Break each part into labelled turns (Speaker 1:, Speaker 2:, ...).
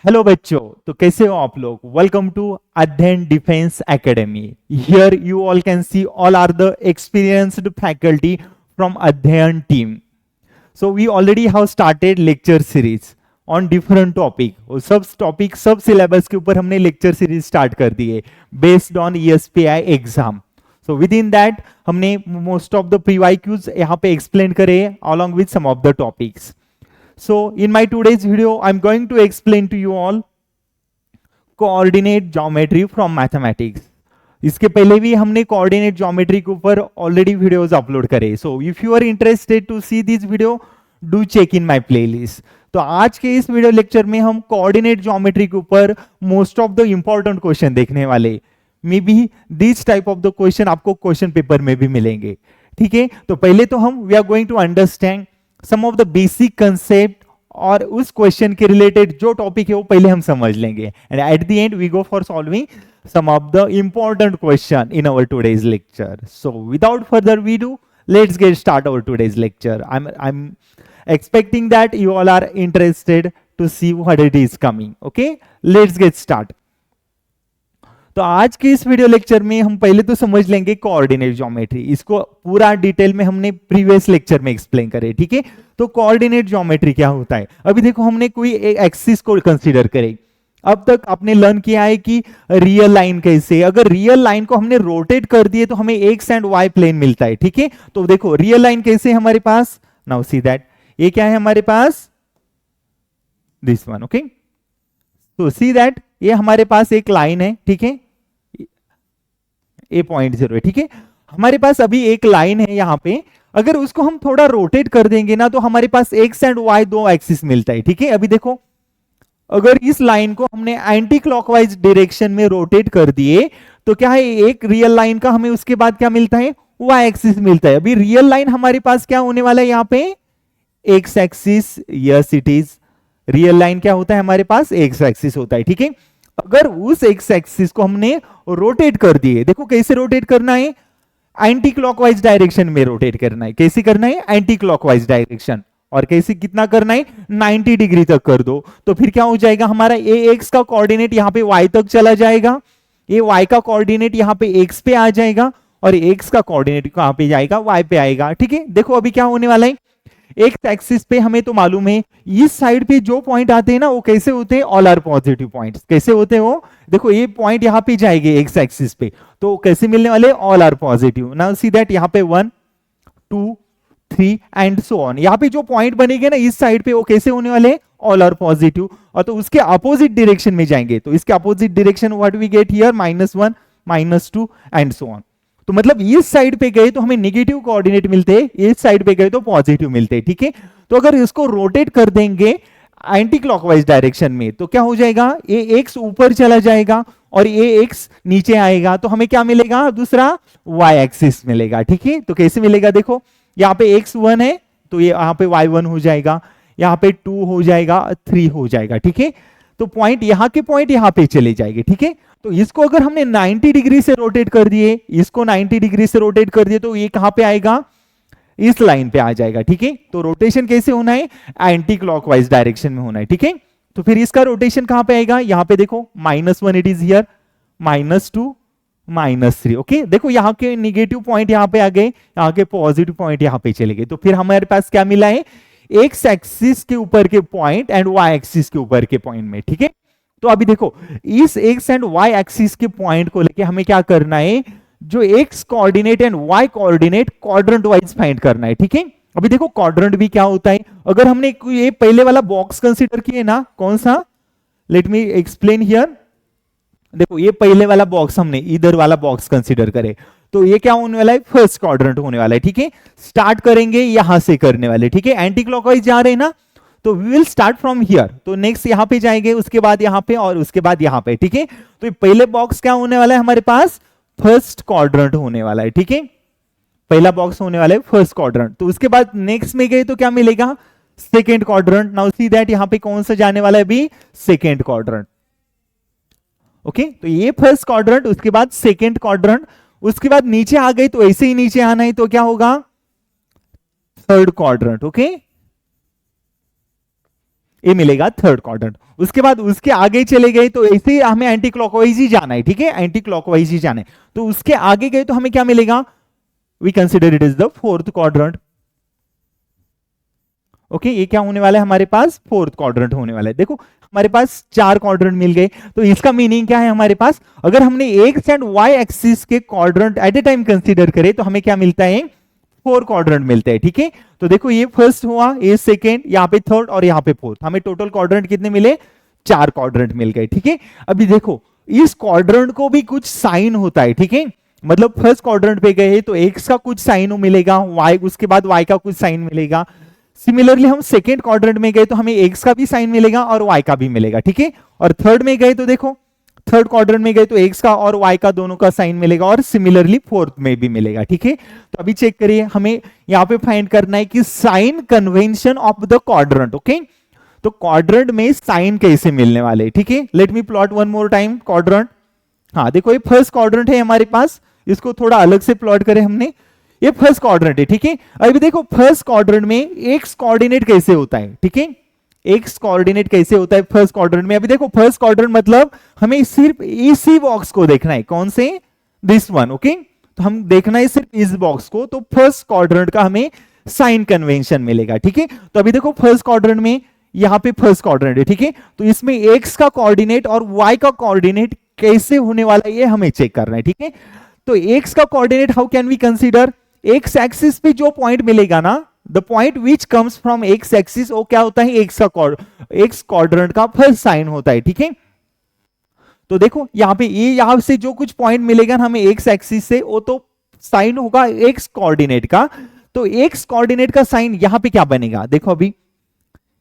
Speaker 1: Hello बच्चों, तो कैसे हो आप लोग। Welcome to Adhyayan defence academy. Here you all can see all are the experienced faculty from Adhyayan team. So we already have started lecture series on different topic. और सब topic सब syllabus के ऊपर हमने लेक्चर सीरीज स्टार्ट कर दी है based on ESPI exam. So within that हमने मोस्ट ऑफ द प्रीवाइक्यूज यहाँ पे एक्सप्लेन करे along with some of the topics. So in my today's video, I'm going to explain to you all coordinate geometry from mathematics. इसके पहले भी हमने coordinate geometry के ऊपर already videos upload करे. So if you are interested to see this video, do check in my playlist. तो आज के इस वीडियो लेक्चर में हम coordinate geometry के ऊपर most of the important question देखने वाले. May be this type of the question आपको क्वेश्चन पेपर में भी मिलेंगे. ठीक है, तो पहले तो हम we are going to understand some of the basic concept और उस क्वेश्चन के रिलेटेड जो टॉपिक है वो पहले हम समझ लेंगे. And at the end we go for solving some of the important question in our today's lecture. So without further we do, let's get start our today's lecture. I am expecting that you all are interested to see what it is coming. Okay, let's get start. तो आज के इस video lecture में हम पहले तो समझ लेंगे कोऑर्डिनेट ज्योमेट्री. इसको पूरा डिटेल में हमने प्रीवियस लेक्चर में एक्सप्लेन करे. ठीक है, तो कोऑर्डिनेट ज्योमेट्री क्या होता है. अभी देखो हमने कोई एक एक्सिस को कंसीडर करे. अब तक आपने लर्न किया है कि रियल लाइन कैसे, अगर रियल लाइन को हमने रोटेट कर दिए तो हमें एक्स एंड वाई प्लेन मिलता है. ठीक है, तो देखो रियल लाइन कैसे हमारे पास. नाउ सी दैट ये क्या है हमारे पास, दिस वन. ओके, तो सी दैट ये हमारे पास एक लाइन है. ठीक है, A.0 है. ठीक है, हमारे पास अभी एक लाइन है यहां पे. अगर उसको हम थोड़ा रोटेट कर देंगे ना तो हमारे पास एक्स एंड वाई दो एक्सिस मिलता है. ठीक है, अभी देखो अगर इस लाइन को हमने एंटी क्लॉकवाइज डायरेक्शन में रोटेट कर दिए तो क्या है, एक रियल लाइन का हमें उसके बाद क्या मिलता है, वाई एक्सिस मिलता है. अभी रियल लाइन हमारे पास क्या होने वाला है यहाँ पे, x axis. Yes it is, real line क्या होता है हमारे पास, एक्स एक्सिस होता है. ठीक है, अगर उस एक्स एक्सिस को हमने रोटेट कर दिए, देखो कैसे रोटेट करना है, एंटी क्लॉकवाइज डायरेक्शन में रोटेट करना है. कैसे करना है, एंटी क्लॉकवाइज डायरेक्शन. और कैसे कितना करना है, 90 डिग्री तक कर दो. तो फिर क्या हो जाएगा हमारा, ए एक्स का कोऑर्डिनेट यहाँ पे वाई तक चला जाएगा, ये वाई का कोऑर्डिनेट यहाँ पे एक्स पे आ जाएगा और एक्स का कोऑर्डिनेट कहां पे जाएगा, वाई पे आएगा. ठीक है, देखो अभी क्या होने वाला है, एक्स एक्सिस पे हमें तो मालूम है इस साइड पे जो पॉइंट आते हैं ना वो कैसे होते हैं, ऑल आर पॉजिटिव पॉइंट्स. कैसे होते हैं वो, देखो ये पॉइंट यहाँ पे जाएंगे एक्स एक्सिस पे तो कैसे मिलने वाले, all are positive. Now see that यहाँ पे 1 2 3 एंड सो ऑन. यहाँ पे जो पॉइंट बनेंगे ना इस साइड पे वो कैसे होने वाले, ऑल आर पॉजिटिव. और तो उसके अपोजिट डायरेक्शन में जाएंगे तो इसके opposite direction what we get here, -1 -2 and so on. तो मतलब इस साइड पे गए तो हमें नेगेटिव कोऑर्डिनेट मिलते हैं, इस साइड पे गए तो पॉजिटिव मिलते हैं. ठीक है, तो अगर इसको रोटेट कर देंगे एंटी क्लॉकवाइज डायरेक्शन में तो क्या हो जाएगा, ए एक्स ऊपर चला जाएगा और ए एक्स नीचे आएगा तो हमें क्या मिलेगा, दूसरा वाई एक्सिस मिलेगा. ठीक है, तो कैसे मिलेगा, देखो यहाँ पे एक्स 1 है तो ये यहाँ पे वाई 1 हो जाएगा, यहाँ पे 2 हो जाएगा, 3 हो जाएगा. ठीक है, तो पॉइंट यहाँ के पॉइंट यहाँ पे चले जाएंगे. ठीक है, तो इसको अगर हमने 90 डिग्री से रोटेट कर दिए, इसको 90 डिग्री से रोटेट कर दिए तो ये कहां पे आएगा, इस लाइन पे आ जाएगा. ठीक है, तो रोटेशन कैसे होना है, एंटी क्लॉकवाइज डायरेक्शन में होना है. ठीक है, तो फिर इसका रोटेशन कहां पे आएगा, यहाँ पे देखो -1 इट इज हियर, -2 -3. ओके, देखो यहाँ के निगेटिव पॉइंट यहाँ पे आ गए, यहाँ के पॉजिटिव पॉइंट यहाँ पे चले गए. तो फिर हमारे पास क्या मिला है, एक्स एक्सिस के ऊपर के पॉइंट एंड वाई एक्सिस के ऊपर के पॉइंट में. ठीक है, तो अभी देखो इस एक्स एंड वाई एक्सिस के पॉइंट को लेके हमें क्या करना है, जो x coordinate and y coordinate quadrant wise find करना है. ठीक है, अभी देखो क्वाड्रेंट भी क्या होता है, अगर हमने ये पहले वाला बॉक्स कंसीडर किए ना, कौन सा, लेट मी एक्सप्लेन हियर. देखो ये पहले वाला बॉक्स हमने इधर वाला बॉक्स कंसीडर करे तो ये क्या होने वाला है, फर्स्ट क्वाड्रेंट होने वाला है. ठीक है, स्टार्ट करेंगे यहां से करने वाले. ठीक है, एंटी क्लॉकवाइज जा रहे हैं ना तो we will start from here, तो नेक्स्ट यहां पे जाएंगे, उसके बाद यहां पे और उसके बाद यहां पे. ठीक है, तो पहले बॉक्स क्या होने वाला है हमारे पास, फर्स्ट क्वाड्रेंट होने वाला है. ठीक है, पहला बॉक्स होने वाला है फर्स्ट क्वाड्रेंट. तो उसके बाद नेक्स्ट में गए तो क्या मिलेगा, second quadrant. Now see that यहां पे कौन सा जाने वाला है अभी, सेकेंड क्वाड्रेंट. ओके, तो ये फर्स्ट क्वाड्रेंट, उसके बाद सेकेंड क्वाड्रेंट, उसके बाद नीचे आ गए तो ऐसे ही नीचे आना है तो क्या होगा, थर्ड क्वाड्रेंट. ओके, ये मिलेगा थर्ड क्वाड्रेंट। उसके बाद उसके आगे चले गए तो ऐसे हमें एंटी क्लॉकवाइज ही जाना है, ठीक है, एंटी क्लॉकवाइज ही जाना है। तो उसके आगे गए तो हमें क्या मिलेगा, we consider it is the fourth quadrant. Okay, ये क्या होने वाला है हमारे पास, फोर्थ क्वाड्रेंट होने वाला है। देखो हमारे पास 4 क्वाड्रेंट मिल गए, तो इसका मीनिंग क्या है हमारे पास, अगर हमने एक्स एंड वाई एक्सिस के quadrant at a time consider करे तो हमें क्या मिलता है, 4 क्वाड्रेंट मिलते हैं, ठीक है। तो देखो ये फर्स्ट हुआ, ये सेकेंड, यहाँ पे थर्ड और यहाँ पे फोर्थ, हमें टोटल क्वाड्रेंट कितने मिले, 4 क्वाड्रेंट मिल गए, ठीक है। अभी देखो इस क्वाड्रेंट को भी कुछ साइन होता है, ठीक है, मतलब फर्स्ट क्वाड्रेंट पे गए तो एक्स का कुछ साइन मिलेगा, वाई उसके बाद वाई का कुछ साइन मिलेगा। सिमिलरली हम सेकेंड क्वाड्रेंट में गए तो हमें एक्स का भी साइन मिलेगा और वाई का भी मिलेगा, ठीक है। और थर्ड में गए तो देखो थर्ड क्वाड्रेंट में गए तो एक्स का और वाई का दोनों का साइन मिलेगा, और सिमिलरली फोर्थ में भी मिलेगा, ठीक है। तो अभी चेक करिए, हमें यहाँ पे फाइंड करना है कि sign convention of the quadrant. Okay, तो क्वाड्रेंट में साइन कैसे मिलने वाले, ठीक है। Let me plot one more time quadrant. हाँ देखो ये फर्स्ट क्वाड्रेंट है हमारे पास, इसको थोड़ा अलग से प्लॉट करें हमने, ये फर्स्ट क्वाड्रेंट है, ठीक है। अभी देखो फर्स्ट क्वाड्रेंट में एक्स कोऑर्डिनेट कैसे होता है, ठीक है, एक्स कोऑर्डिनेट कैसे होता है फर्स्ट क्वाड्रेंट में। अभी देखो फर्स्ट क्वाड्रेंट मतलब हमें सिर्फ इसी बॉक्स को देखना है, कौन से, दिस वन, ओके। तो हम देखना है सिर्फ इस बॉक्स को, तो फर्स्ट क्वाड्रेंट का हमें साइन कन्वेंशन मिलेगा, ठीक है। तो अभी देखो फर्स्ट क्वाड्रेंट में यहाँ पे फर्स्ट क्वाड्रेंट है, ठीक है, तो इसमें एक्स का कोऑर्डिनेट और वाई का कोऑर्डिनेट कैसे होने वाला है ये हमें चेक करना है, ठीक है। तो एक्स का coordinate how can we consider, x axis पे जो पॉइंट मिलेगा ना, the point which comes from x axis, वो क्या होता है, एक्स क्वाड्रेंट का फर्स्ट साइन होता है, ठीक है। तो देखो यहाँ पे ये यहां से जो कुछ पॉइंट मिलेगा ना हमें एक्स एक्सिस से, वो तो साइन होगा एक्स कोऑर्डिनेट का। तो एक्स कोऑर्डिनेट का साइन यहाँ पे क्या बनेगा, देखो अभी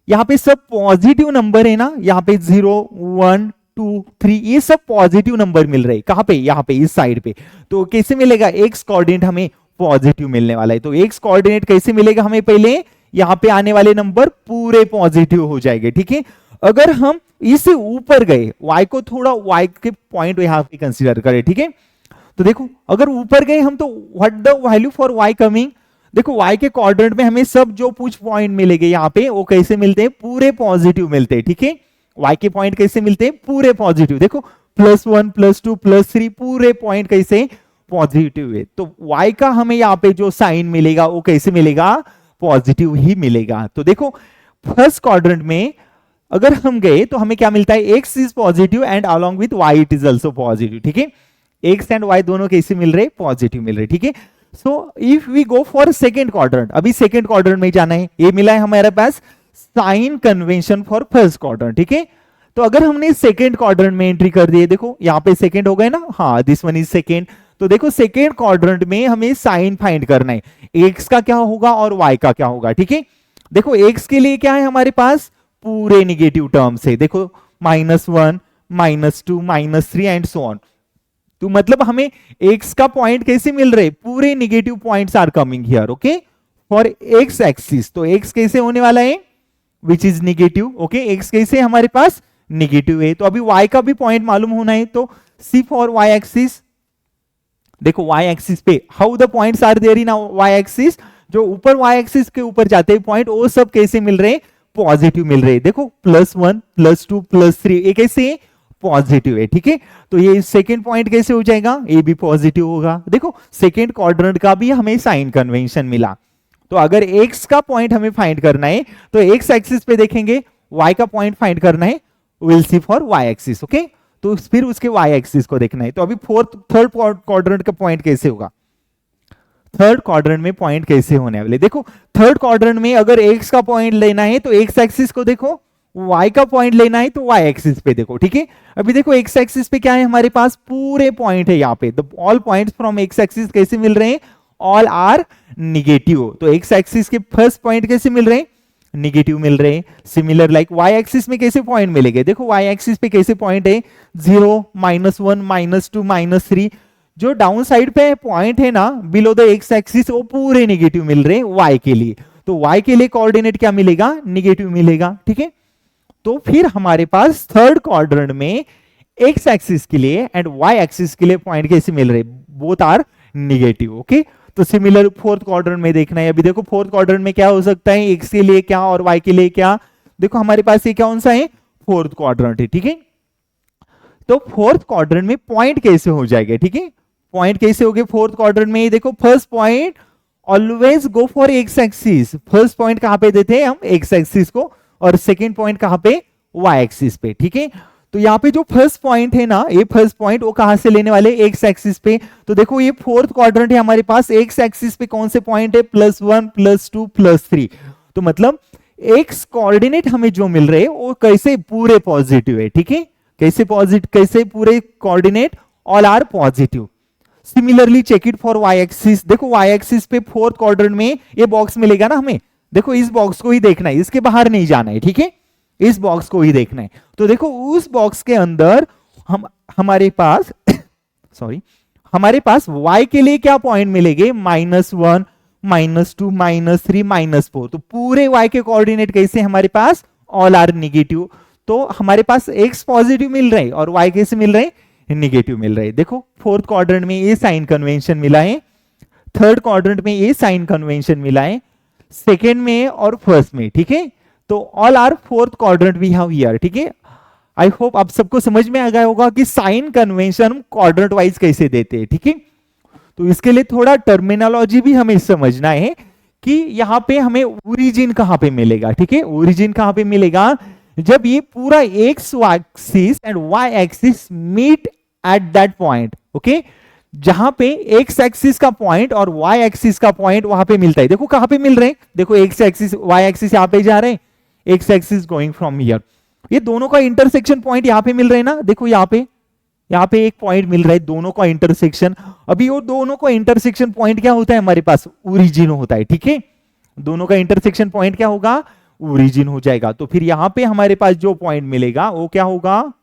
Speaker 1: यहाँ पे सब पॉजिटिव नंबर है ना, यहाँ पे 0 1 2 3 ये सब पॉजिटिव नंबर मिल रहे हैं, कहां पे, यहाँ पे इस साइड पे। तो कैसे मिलेगा, एक्स कोऑर्डिनेट हमें पॉजिटिव मिलने वाला है। तो एक्स कोऑर्डिनेट कैसे मिलेगा हमें, पहले यहाँ पे आने वाले नंबर पूरे पॉजिटिव हो जाएंगे, ठीक है। अगर हम इससे ऊपर गए, y को थोड़ा y के पॉइंट यहाँ पे कंसीडर करें, ठीक है। तो देखो अगर ऊपर गए हम तो what the value for y coming, देखो y के क्वाड्रेंट में हमें सब जो कुछ पॉइंट मिलेंगे यहाँ पे वो कैसे मिलते हैं, पूरे पॉजिटिव मिलते हैं, ठीक है। y के पॉइंट कैसे मिलते हैं, पूरे पॉजिटिव, देखो +1 +2 +3 पूरे पॉइंट कैसे पॉजिटिव है। तो y का हमें यहाँ पे जो साइन मिलेगा वो कैसे मिलेगा, पॉजिटिव ही मिलेगा। तो देखो फर्स्ट क्वाड्रेंट में अगर हम गए तो हमें क्या मिलता है, x is positive and along with y it is also positive, ठीक है। x एंड y दोनों कैसे मिल रहे, पॉजिटिव मिल रहे, ठीक है। So if we go for second quadrant, अभी सेकेंड क्वाड्रेंट में जाना है, ये मिला है हमारे पास sign convention for first quadrant, ठीक है। तो अगर हमने सेकेंड क्वाड्रेंट में एंट्री कर दिए, देखो यहाँ पे सेकेंड हो गए ना, हाँ दिस वन इज सेकेंड। तो देखो सेकेंड क्वाड्रेंट में हमें साइन फाइंड करना है, एक्स का क्या होगा और वाई का क्या होगा, ठीक है। देखो एक्स के लिए क्या है हमारे पास, पूरे निगेटिव टर्म्स है, देखो -1 -2 -3 एंड सो ऑन। तो मतलब हमें एक्स का पॉइंट कैसे मिल रहे, पूरे negative points are coming here, okay, for x axis. तो एक्स कैसे होने वाला है, which is negative, okay, x कैसे हमारे पास निगेटिव है। तो अभी वाई का भी पॉइंट मालूम होना है, तो सी फॉर वाई एक्सिस, देखो y एक्सिस पे how the points are there in y axis, जो ऊपर y एक्सिस के ऊपर जाते हैं पॉइंट वो सब कैसे मिल रहे, पॉजिटिव मिल रहे। देखो +1 +2 +3 ये कैसे पॉजिटिव है, ठीक है। तो ये सेकंड पॉइंट कैसे हो जाएगा, ये भी पॉजिटिव होगा। देखो सेकंड क्वाड्रेंट का भी हमें साइन कन्वेंशन मिला। तो अगर x का पॉइंट हमें फाइंड करना है तो x एक्सिस पे देखेंगे, y का पॉइंट फाइंड करना है, will see for y axis, okay. तो फिर उसके y एक्सिस को देखना है। तो अभी थर्ड क्वाड्रेंट का पॉइंट कैसे होगा, थर्ड क्वाड्रेंट में पॉइंट कैसे होने वाले, देखो थर्ड क्वाड्रेंट में अगर x का पॉइंट लेना है तो x एक्सिस को देखो, y का पॉइंट लेना है तो y एक्सिस पे देखो, ठीक है। अभी देखो x एक्सिस पे क्या है हमारे पास, पूरे पॉइंट है यहाँ पे, all points from x axis कैसे मिल रहे हैं, ऑल आर निगेटिव। तो x एक्सिस के फर्स्ट पॉइंट कैसे मिल रहे हैं, निगेटिव मिल रहे हैं। सिमिलर लाइक y एक्सिस में कैसे पॉइंट मिलेंगे, देखो y एक्सिस पे कैसे पॉइंट है, 0 -1 -2 -3, जो डाउन साइड पे पॉइंट है ना बिलो द x एक्सिस वो पूरे निगेटिव मिल रहे हैं y के लिए। तो y के लिए कोऑर्डिनेट क्या मिलेगा, निगेटिव मिलेगा, ठीक है। तो फिर हमारे पास थर्ड क्वाड्रेंट में x एक्सिस के लिए एंड y एक्सिस के लिए पॉइंट कैसे मिल रहे, बोथ आर निगेटिव, ओके। तो सिमिलर फोर्थ क्वाड्रेंट में देखना है। अभी देखो फोर्थ क्वाड्रेंट में क्या हो सकता है, x के लिए क्या और y के लिए क्या, देखो हमारे पास ये कौन सा है, फोर्थ क्वाड्रेंट है, ठीक है। तो फोर्थ क्वाड्रेंट में पॉइंट कैसे हो जाएगा, ठीक है, पॉइंट कैसे हो गए फोर्थ क्वाड्रेंट में, देखो first point always go for x axis, first point कहां पे देते हैं हम, एक्स एक्सिस को, और सेकंड पॉइंट कहां पे, वाई एक्सिस पे, ठीक है। तो यहाँ पे जो फर्स्ट पॉइंट है ना, ये फर्स्ट पॉइंट वो कहां से लेने वाले, एक्स एक्सिस पे। तो देखो ये फोर्थ क्वाड्रेंट है हमारे पास, एक्स एक्सिस पे कौन से पॉइंट है, +1 +2 +3। तो मतलब एक्स कोऑर्डिनेट हमें जो मिल रहे हैं वो कैसे, पूरे पॉजिटिव है, ठीक है, कैसे पॉजिटिव, कैसे पूरे coordinate all are positive. Similarly check it for y axis, देखो वाई एक्सिस पे फोर्थ क्वाड्रेंट में ये बॉक्स मिलेगा ना हमें, देखो इस बॉक्स को ही देखना है, इसके बाहर नहीं जाना है, ठीक है, इस बॉक्स को ही देखना है। तो देखो उस बॉक्स के अंदर हमारे पास सॉरी, हमारे पास y के लिए क्या पॉइंट मिलेंगे, -1 -2 -3 -4। तो पूरे y के कोऑर्डिनेट कैसे हमारे पास, ऑल आर निगेटिव। तो हमारे पास x पॉजिटिव मिल रहे हैं और y कैसे मिल रहे हैं, निगेटिव मिल रहे हैं। देखो फोर्थ क्वाड्रेंट में ये साइन कन्वेंशन मिला है, थर्ड क्वाड्रेंट में ये साइन कन्वेंशन मिला है, सेकेंड में और फर्स्ट में, ठीक है। तो all are fourth quadrant we have here, ठीक है। आई होप आप सबको समझ में आ गया होगा कि साइन कन्वेंशन क्वाड्रेंट वाइज कैसे देते हैं, ठीक है। तो इसके लिए थोड़ा टर्मिनोलॉजी भी हमें समझना है कि यहां पे हमें ओरिजिन कहां पे मिलेगा, ठीक है, ओरिजिन कहां पे मिलेगा, जब ये पूरा x axis and y axis meet at that point, okay, जहां पे एक्स एक्सिस का पॉइंट और वाई एक्सिस का पॉइंट वहां पे मिलता है। देखो कहां पे मिल रहे हैं, देखो एक्स एक्सिस वाई एक्सिस यहां पे जा रहे हैं, x axis going from here, ये दोनों का इंटरसेक्शन पॉइंट यहां पे मिल रहे हैं ना, देखो यहां पे एक पॉइंट मिल रहा है, दोनों का इंटरसेक्शन। अभी वो दोनों का इंटरसेक्शन पॉइंट क्या होता है हमारे पास, ओरिजिन होता है, ठीक है, दोनों का इंटरसेक्शन पॉइंट क्या होगा, ओरिजिन हो जाएगा। तो फिर यहां पे हमारे पास जो पॉइंट मिलेगा वो क्या होगा,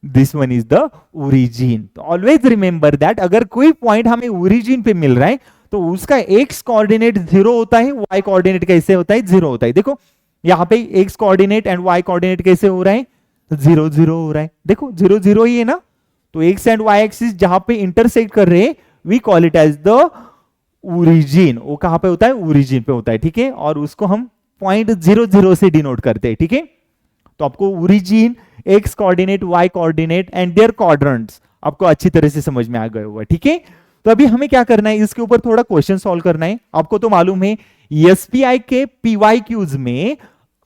Speaker 1: this one is the origin. तो ऑलवेज रिमेंबर दैट अगर कोई पॉइंट हमें ओरिजिन पे मिल रहा है तो उसका एक्स कोऑर्डिनेट 0 होता है, वाई कोऑर्डिनेट कैसे होता है, 0 होता है। देखो यहां पे x coordinate and y coordinate कैसे हो रहा है, 0 0 हो रहा है, देखो 0 0 ही है ना। तो एक्स एंड वाई एक्सिस जहां पे इंटरसेक्ट कर रहे हैं we call it as the origin, वो कहां पे होता है, ओरिजिन पे होता है, ठीक है, और उसको हम पॉइंट 0 0 से डिनोट करते हैं, ठीक है। तो आपको origin, x coordinate, y coordinate and there quadrants आपको अच्छी तरह से समझ में आ गए हुआ, ठीक है। तो अभी हमें क्या करना है, इसके ऊपर थोड़ा क्वेश्चन सॉल्व करना है। आपको तो मालूम है एसपीआई के पीवाईक्यूज में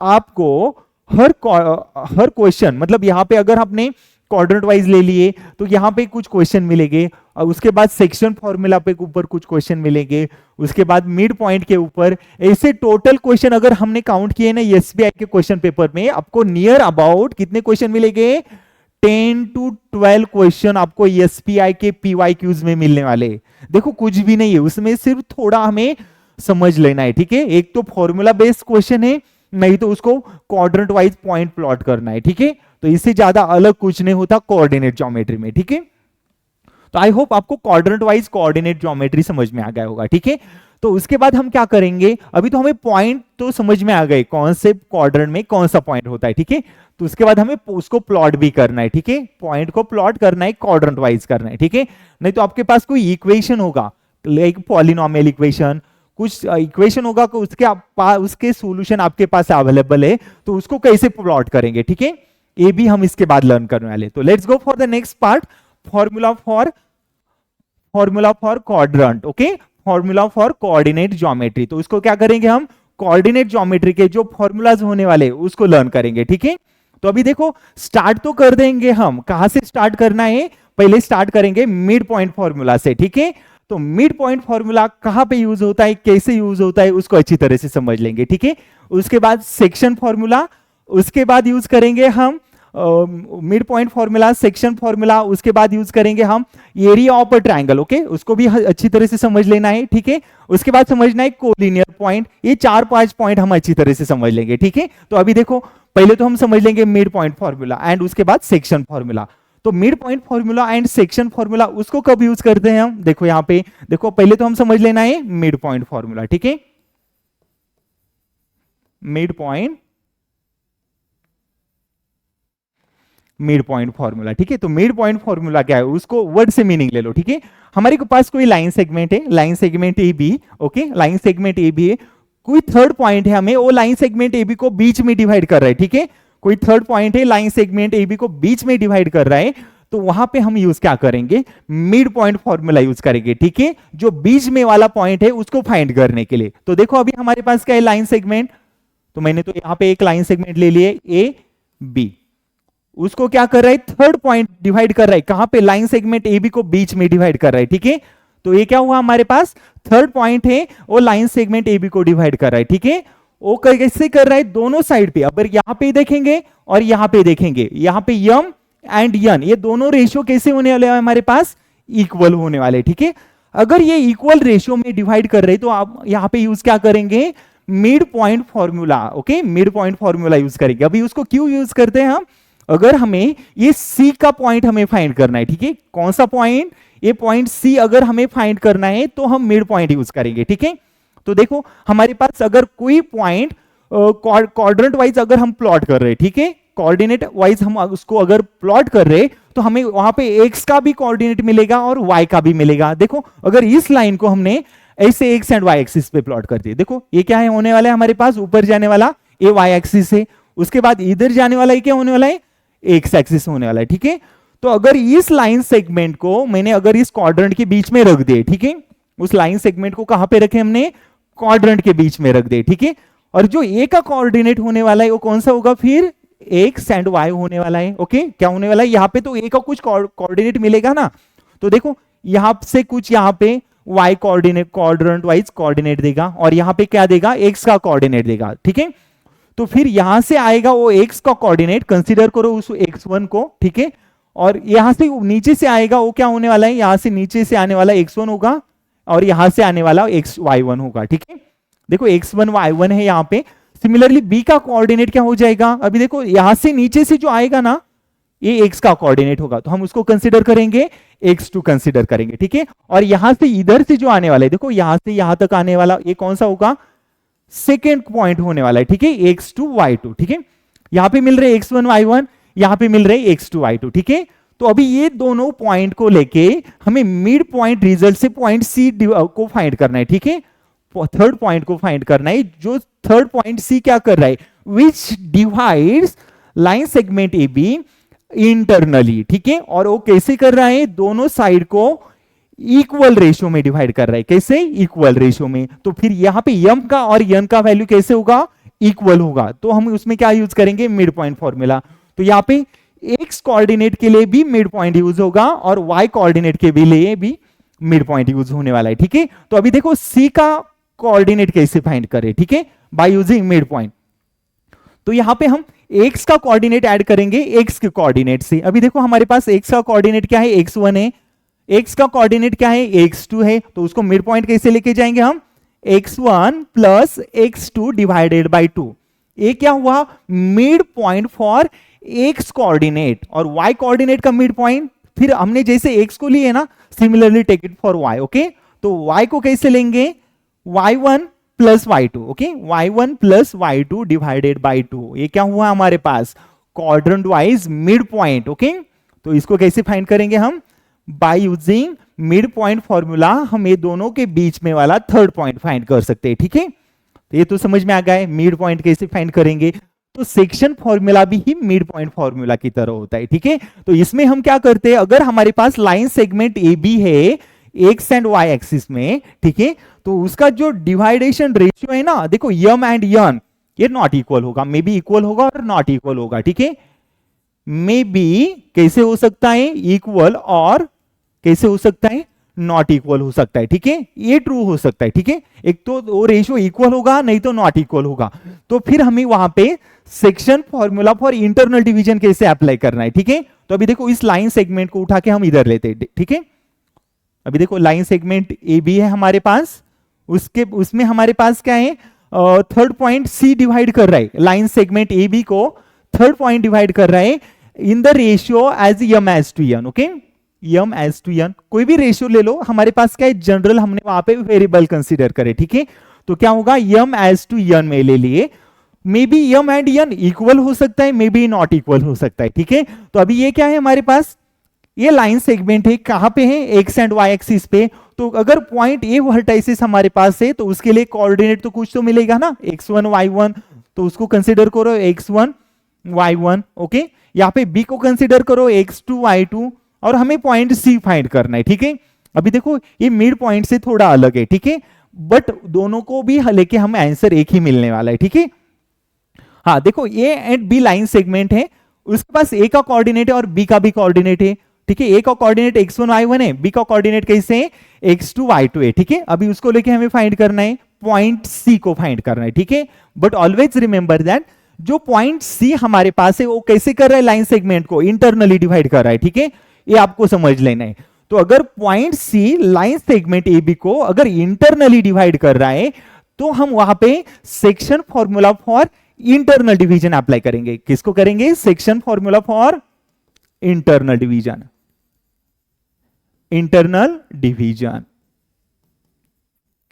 Speaker 1: आपको हर क्वेश्चन, मतलब यहां पे अगर आपने क्वाड्रेंट वाइज ले लिए तो यहां पे कुछ क्वेश्चन मिलेंगे, और उसके बाद सेक्शन फॉर्मूला पे ऊपर कुछ क्वेश्चन मिलेंगे, उसके बाद मिड पॉइंट के ऊपर, ऐसे टोटल क्वेश्चन अगर हमने काउंट किए ना एसबीआई के क्वेश्चन पेपर में, आपको नियर अबाउट कितने क्वेश्चन मिलेंगे, 10 to 12 क्वेश्चन आपको एसपीआई के पीवाईक्यूज में मिलने वाले। देखो कुछ भी नहीं है उसमें, सिर्फ थोड़ा हमें समझ लेना है, ठीक है। एक तो फॉर्मूला बेस्ड क्वेश्चन है, नहीं तो उसको क्वाड्रेंट वाइज पॉइंट प्लॉट करना है, ठीक है। तो इससे ज्यादा अलग कुछ नहीं होता कोऑर्डिनेट ज्योमेट्री में, ठीक है। तो आई होप आपको क्वाड्रेंट वाइज कोऑर्डिनेट ज्योमेट्री समझ में आ गया होगा, ठीक है। तो उसके बाद हम क्या करेंगे, अभी तो हमें पॉइंट तो समझ में आ गए, कौन से क्वाड्रेंट में कौन सा पॉइंट होता है, ठीक है। तो उसके बाद हमें उसको प्लॉट भी करना है, ठीक है, पॉइंट को प्लॉट करना है, क्वाड्रेंट वाइज करना है, ठीक है। नहीं तो आपके पास कोई इक्वेशन होगा, लाइक पॉलिनोमियल इक्वेशन, कुछ इक्वेशन होगा कि उसके सॉल्यूशन आपके पास अवेलेबल है, तो उसको कैसे प्लॉट करेंगे, ठीक है, ये भी हम इसके बाद लर्न करने वाले। तो let's go for the next part, formula for quadrant, okay, formula for coordinate geometry. तो उसको क्या करेंगे हम, कोऑर्डिनेट ज्योमेट्री के जो फॉर्मूलाज होने वाले उसको लर्न करेंगे, ठीक है। तो अभी देखो स्टार्ट तो कर देंगे हम, कहां से स्टार्ट करना है, पहले स्टार्ट करेंगे मिड पॉइंट फॉर्मूला से, ठीक है। तो मिड पॉइंट फॉर्मूला कहां पे यूज होता है, कैसे यूज होता है, उसको अच्छी तरह से समझ लेंगे, ठीक है। उसके बाद सेक्शन फॉर्मूला, उसके बाद यूज करेंगे हम mid point formula, section formula, उसके बाद यूज करेंगे हम area of a triangle, okay, उसको भी अच्छी तरह से समझ लेना है, ठीक है। उसके बाद समझना है कोलिनियर पॉइंट, ये 4-5 पॉइंट हम अच्छी तरह से समझ लेंगे, ठीक है। तो अभी देखो पहले तो हम समझ लेंगे मिड पॉइंट फॉर्मूला एंड उसके बाद सेक्शन फॉर्मूला। तो mid point formula and section formula उसको कब यूज करते हैं हम, देखो यहां पे देखो, पहले तो हम समझ लेना है मिड पॉइंट फॉर्मूला, ठीक है, मिड पॉइंट फॉर्मूला, ठीक है। तो मिड पॉइंट फॉर्मूला क्या है, उसको वर्ड से मीनिंग ले लो, ठीक है। हमारे पास कोई लाइन सेगमेंट है, line segment A B, okay, line segment A B है, कोई थर्ड पॉइंट है, हमें वो लाइन सेगमेंट AB को बीच में डिवाइड कर रहा है, ठीक है, कोई थर्ड पॉइंट है लाइन सेगमेंट AB को बीच में डिवाइड कर रहा है, तो वहां पे हम यूज क्या करेंगे, मिड पॉइंट फॉर्मूला यूज करेंगे, ठीक है, जो बीच में वाला पॉइंट है उसको फाइंड करने के लिए। तो देखो अभी हमारे पास क्या है, लाइन सेगमेंट, तो मैंने तो यहां पे एक लाइन सेगमेंट ले लिए ए बी, उसको क्या कर रहा है, थर्ड पॉइंट डिवाइड कर रहा है, कहां पे, लाइन सेगमेंट AB को बीच में डिवाइड कर रहा है, ठीक है, तो ये क्या हुआ हमारे पास, थर्ड पॉइंट है वो लाइन सेगमेंट AB को डिवाइड कर रहा है, ठीक है, वो कैसे कर रहा है, दोनों साइड पे, अगर यहां पे देखेंगे और यहां पे देखेंगे, यहां पे यम एंड यन, ये दोनों रेशियो कैसे होने वाले हैं हमारे पास, इक्वल होने वाले, ठीक है, अगर ये इक्वल रेशियो में डिवाइड कर रहे तो आप यहां पे यूज क्या करेंगे, mid point formula, okay, mid point formula use करेंगे। अभी उसको क्यों यूज करते हैं हम, अगर हमें ये C का पॉइंट हमें फाइंड करना है, ठीक है, कौन सा पॉइंट, ये पॉइंट C अगर हमें फाइंड करना है तो हम मिड पॉइंट यूज करेंगे, ठीक है, तो देखो हमारे पास अगर कोई पॉइंट क्वाड्रेंट वाइज अगर हम प्लॉट कर रहे हैं, ठीक है, कोऑर्डिनेट वाइज हम उसको अगर प्लॉट कर रहे तो हमें वहां पे x का भी कोऑर्डिनेट मिलेगा और y का भी मिलेगा। देखो अगर इस लाइन को हमने ऐसे x एंड y एक्सिस पे प्लॉट कर दिया, देखो ये क्या है होने वाला है हमारे पास, ऊपर जाने वाला ये y एक्सिस है, उसके बाद इधर जाने वाला ये क्या होने वाला है, x एक्सिस होने वाला है, ठीक है, तो अगर इस लाइन सेगमेंट को मैंने अगर इस क्वाड्रेंट के बीच में रख दिए, ठीक है, उस लाइन सेगमेंट को कहां पे रखे हमने, क्वाड्रेंट के बीच में रख दिए, ठीक है, और जो a का कोऑर्डिनेट होने वाला है वो कौन सा होगा, फिर x एंड y होने वाला है, ओके, क्या होने वाला है, यहाँ पे तो a का कुछ कोऑर्डिनेट मिलेगा ना, तो देखो यहां से कुछ यहाँ पे y coordinate, quadrant wise coordinate देगा, और यहाँ पे क्या देगा, x का कोऑर्डिनेट देगा, ठीक है, तो फिर यहां से आएगा वो x का कोऑर्डिनेट, कंसीडर करो उस x1 को, ठीक है, और यहां से नीचे से आएगा वो क्या होने वाला है, यहां से नीचे से आने वाला x1 होगा और यहां से आने वाला y1 होगा, ठीक है, देखो x1 y1 है यहाँ पे। सिमिलरली b का कोऑर्डिनेट क्या हो जाएगा, अभी देखो यहां से नीचे से जो आएगा ना ये x का कोऑर्डिनेट होगा, तो हम उसको कंसीडर करेंगे, x2 कंसीडर करेंगे, ठीक है, और यहां से इधर से जो आने वाला है, देखो यहां से यहां तक आने वाला ये कौन सा होगा, सेकेंड पॉइंट होने वाला है, ठीक है, x2 y2, ठीक है, यहां पे मिल रहे x1 y1, यहां पे मिल रहे x2 y2, ठीक है, तो अभी ये दोनों पॉइंट को लेके हमें मिड पॉइंट रिजल्ट से पॉइंट C को फाइंड करना है, ठीक है, थर्ड पॉइंट को फाइंड करना है, जो थर्ड पॉइंट C क्या कर रहा है, विच divides line segment AB internally, ठीक है, और वो कैसे कर रहा है, दोनों साइड को इक्वल रेशियो में डिवाइड कर रहा है, कैसे, इक्वल रेशियो में, तो फिर यहां पे m का और n का वैल्यू कैसे होगा, इक्वल होगा, तो हम उसमें क्या यूज करेंगे, मिड पॉइंट फॉर्मूला, तो यहां पे x कोऑर्डिनेट के लिए भी मिड पॉइंट यूज होगा और y कोऑर्डिनेट के लिए भी मिड पॉइंट यूज होने वाला है, ठीक है, तो अभी देखो C का कोऑर्डिनेट कैसे फाइंड करें, ठीक है, बाय यूजिंग मिड पॉइंट, तो यहां पे हम x का कोऑर्डिनेट ऐड करेंगे x के कोऑर्डिनेट से। अभी देखो हमारे पास x का कोऑर्डिनेट क्या है, x1 है, x का कोऑर्डिनेट क्या है, x2 है, तो उसको मिड पॉइंट कैसे लेके जाएंगे हम, x1 plus x2 divided by 2, ये क्या हुआ, mid point for x coordinate, और y कोऑर्डिनेट का मिड पॉइंट, फिर हमने जैसे x को लिए ना, similarly take it for y, okay, तो y को कैसे लेंगे, y1 plus y2, okay, y1 plus y2 divided by 2, ये क्या हुआ हमारे पास, quadrant wise mid point, okay, तो इसको कैसे फाइंड करेंगे हम, by using mid point formula, हम ये दोनों के बीच में वाला थर्ड पॉइंट फाइंड कर सकते हैं, ठीक है, तो ये तो समझ में आ गया है मिड पॉइंट कैसे फाइंड करेंगे, तो सेक्शन फॉर्मूला भी ही मिड पॉइंट फॉर्मूला की तरह होता है, ठीक है, तो इसमें हम क्या करते हैं, अगर हमारे पास लाइन सेगमेंट AB है x एंड y एक्सिस में, ठीक है, तो उसका जो डिवाइडेशन रेशियो है ना, देखो m एंड n ये नॉट इक्वल होगा, मे बी इक्वल होगा और नॉट इक्वल होगा, ठीक है, मे बी कैसे हो सकता है, इक्वल, और कैसे हो सकता है, नॉट इक्वल हो सकता है, ठीक है, ये ट्रू हो सकता है, ठीक है, एक तो वो रेशियो इक्वल होगा, नहीं तो नॉट इक्वल होगा, तो फिर हमें वहां पे section formula for internal division कैसे अप्लाई करना है, ठीक है, तो अभी देखो इस लाइन सेगमेंट को उठा के हम इधर लेते हैं, ठीक है, अभी देखो लाइन सेगमेंट AB है हमारे पास, उसमें हमारे पास क्या है, थर्ड पॉइंट C डिवाइड कर रहा है, लाइन सेगमेंट AB को थर्ड पॉइंट डिवाइड कर रहा है in the ratio as m as to n, okay, m as to n, कोई भी रेशियो ले लो, हमारे पास क्या है, जनरल हमने वहां पे वेरिएबल कंसीडर करे, ठीक है, तो क्या होगा, m एज टू n में ले लिए, may be m and n equal हो सकता है, मे बी नॉट इक्वल हो सकता है, ठीक है, तो अभी ये क्या है हमारे पास, ये लाइन सेगमेंट है, कहां पे है, एक्स एंड वाई एक्सिस पे। तो अगर पॉइंट ए वर्टाइसिस हमारे पास है तो उसके लिए कोऑर्डिनेट तो कुछ तो मिलेगा ना, x1 y1, तो उसको कंसीडर करो x1 y1। ओके, यहाँ पे b को कंसीडर करो x2 y2, और हमें पॉइंट c फाइंड करना है। ठीक है, अभी देखो ये मिड पॉइंट से थोड़ा अलग है, ठीक है, बट दोनों को भी लेके हमें आंसर एक ही मिलने वाला है। ठीक है, हाँ देखो A and B line segment है, उसके पास ए का कोऑर्डिनेट है और बी का भी कोऑर्डिनेट है। ठीक है, ए का कोऑर्डिनेट x1 y1 है, बी का कोऑर्डिनेट कैसे है, x2 y2 है। ठीक है, अभी उसको लेके हमें फाइंड करना है, पॉइंट सी को फाइंड करना है। ठीक है, बट ऑलवेज रिमेंबर दैट जो पॉइंट सी हमारे पास है वो कैसे कर रहा है, लाइन सेगमेंट को इंटरनली डिवाइड कर रहा है। ठीक है, ये आपको समझ लेना है। तो अगर point C line segment A B को अगर इंटरनली डिवाइड कर रहा है तो हम वहां पे section formula for internal division apply करेंगे। किसको करेंगे, section formula for internal division. Internal division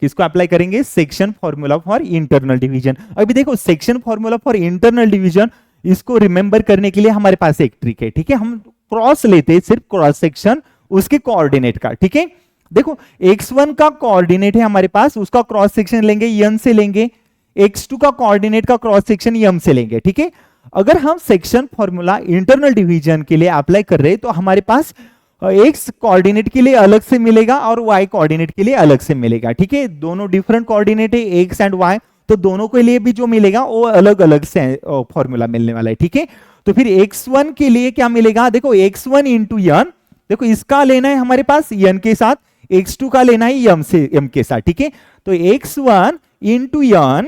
Speaker 1: किसको अप्लाई करेंगे, section formula for internal division. अभी देखो section formula for internal division, इसको रिमेंबर करने के लिए हमारे पास एक ट्रिक है। ठीक है, हम क्रॉस लेते हैं, सिर्फ क्रॉस सेक्शन उसके कोऑर्डिनेट का। ठीक है, देखो x1 का कोऑर्डिनेट है हमारे पास, उसका क्रॉस सेक्शन लेंगे n से लेंगे, x2 का कोऑर्डिनेट का क्रॉस सेक्शन m से लेंगे। ठीक है, अगर हम सेक्शन फॉर्मूला इंटरनल डिवीजन के लिए अप्लाई कर रहे हैं तो हमारे पास x कोऑर्डिनेट के लिए अलग से मिलेगा और y कोऑर्डिनेट के लिए अलग से मिलेगा। ठीक है, दोनों डिफरेंट कोऑर्डिनेट है x एंड y, तो दोनों के लिए भी जो मिलेगा वो अलग अलग से फॉर्मूला मिलने वाला है। ठीक है, तो फिर x1 के लिए क्या मिलेगा, देखो x1 इंटू n, देखो इसका लेना है हमारे पास n के साथ, x2 का लेना है m के साथ। ठीक है, तो x1 into n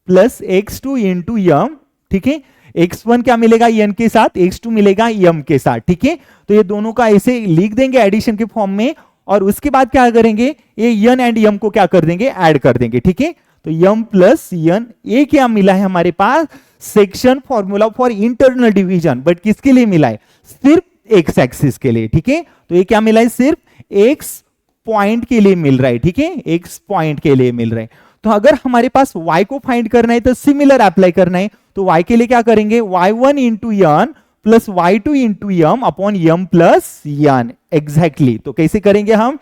Speaker 1: plus x2 into m। ठीक है, x1 क्या मिलेगा n के साथ, x2 मिलेगा m के साथ। ठीक है, तो ये दोनों का ऐसे लिख देंगे एडिशन के फॉर्म में, और उसके बाद क्या करेंगे, ये n एंड m को क्या कर देंगे, ऐड कर देंगे। ठीक है, तो m प्लस n, ये क्या मिला है हमारे पास, section formula for internal division, but किसके लिए मिला है, सिर्फ एक्स एक्सिस के लिए। ठीक है, तो ये क्या मिला है, सिर्फ एक्स पॉइंट के लिए मिल रहा है। ठीक है, एक्स पॉइंट के लिए मिल रहा है। तो अगर हमारे पास y को फाइंड करना है तो सिमिलर अप्लाई करना है, तो y के लिए क्या करेंगे, y1 into n plus y2 into m upon m plus n। Exactly, तो कैसे करेंगे हम,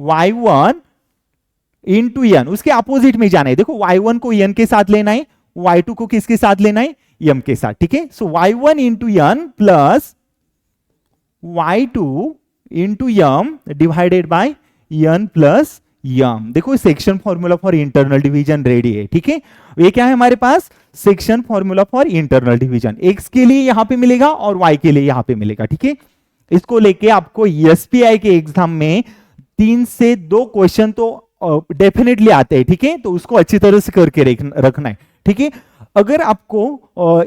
Speaker 1: y1 इंटू n, उसके अपोजिट में जाना है। देखो y1 को n के साथ लेना है, y2 को किसके साथ लेना है, m के साथ। ठीक है, so y1 into n plus y2 into m divided by n plus m। देखो section formula for internal division ready है। ठीक है, ये क्या है हमारे पास, section formula for internal division, x के लिए यहां पे मिलेगा और y के लिए यहां पे मिलेगा। ठीक है, इसको लेके आपको एसपीआई के एग्जाम में 3 से 2 क्वेश्चन तो डेफिनेटली आते हैं। ठीक है, तो उसको अच्छी तरह से करके रखना है। ठीक है, अगर आपको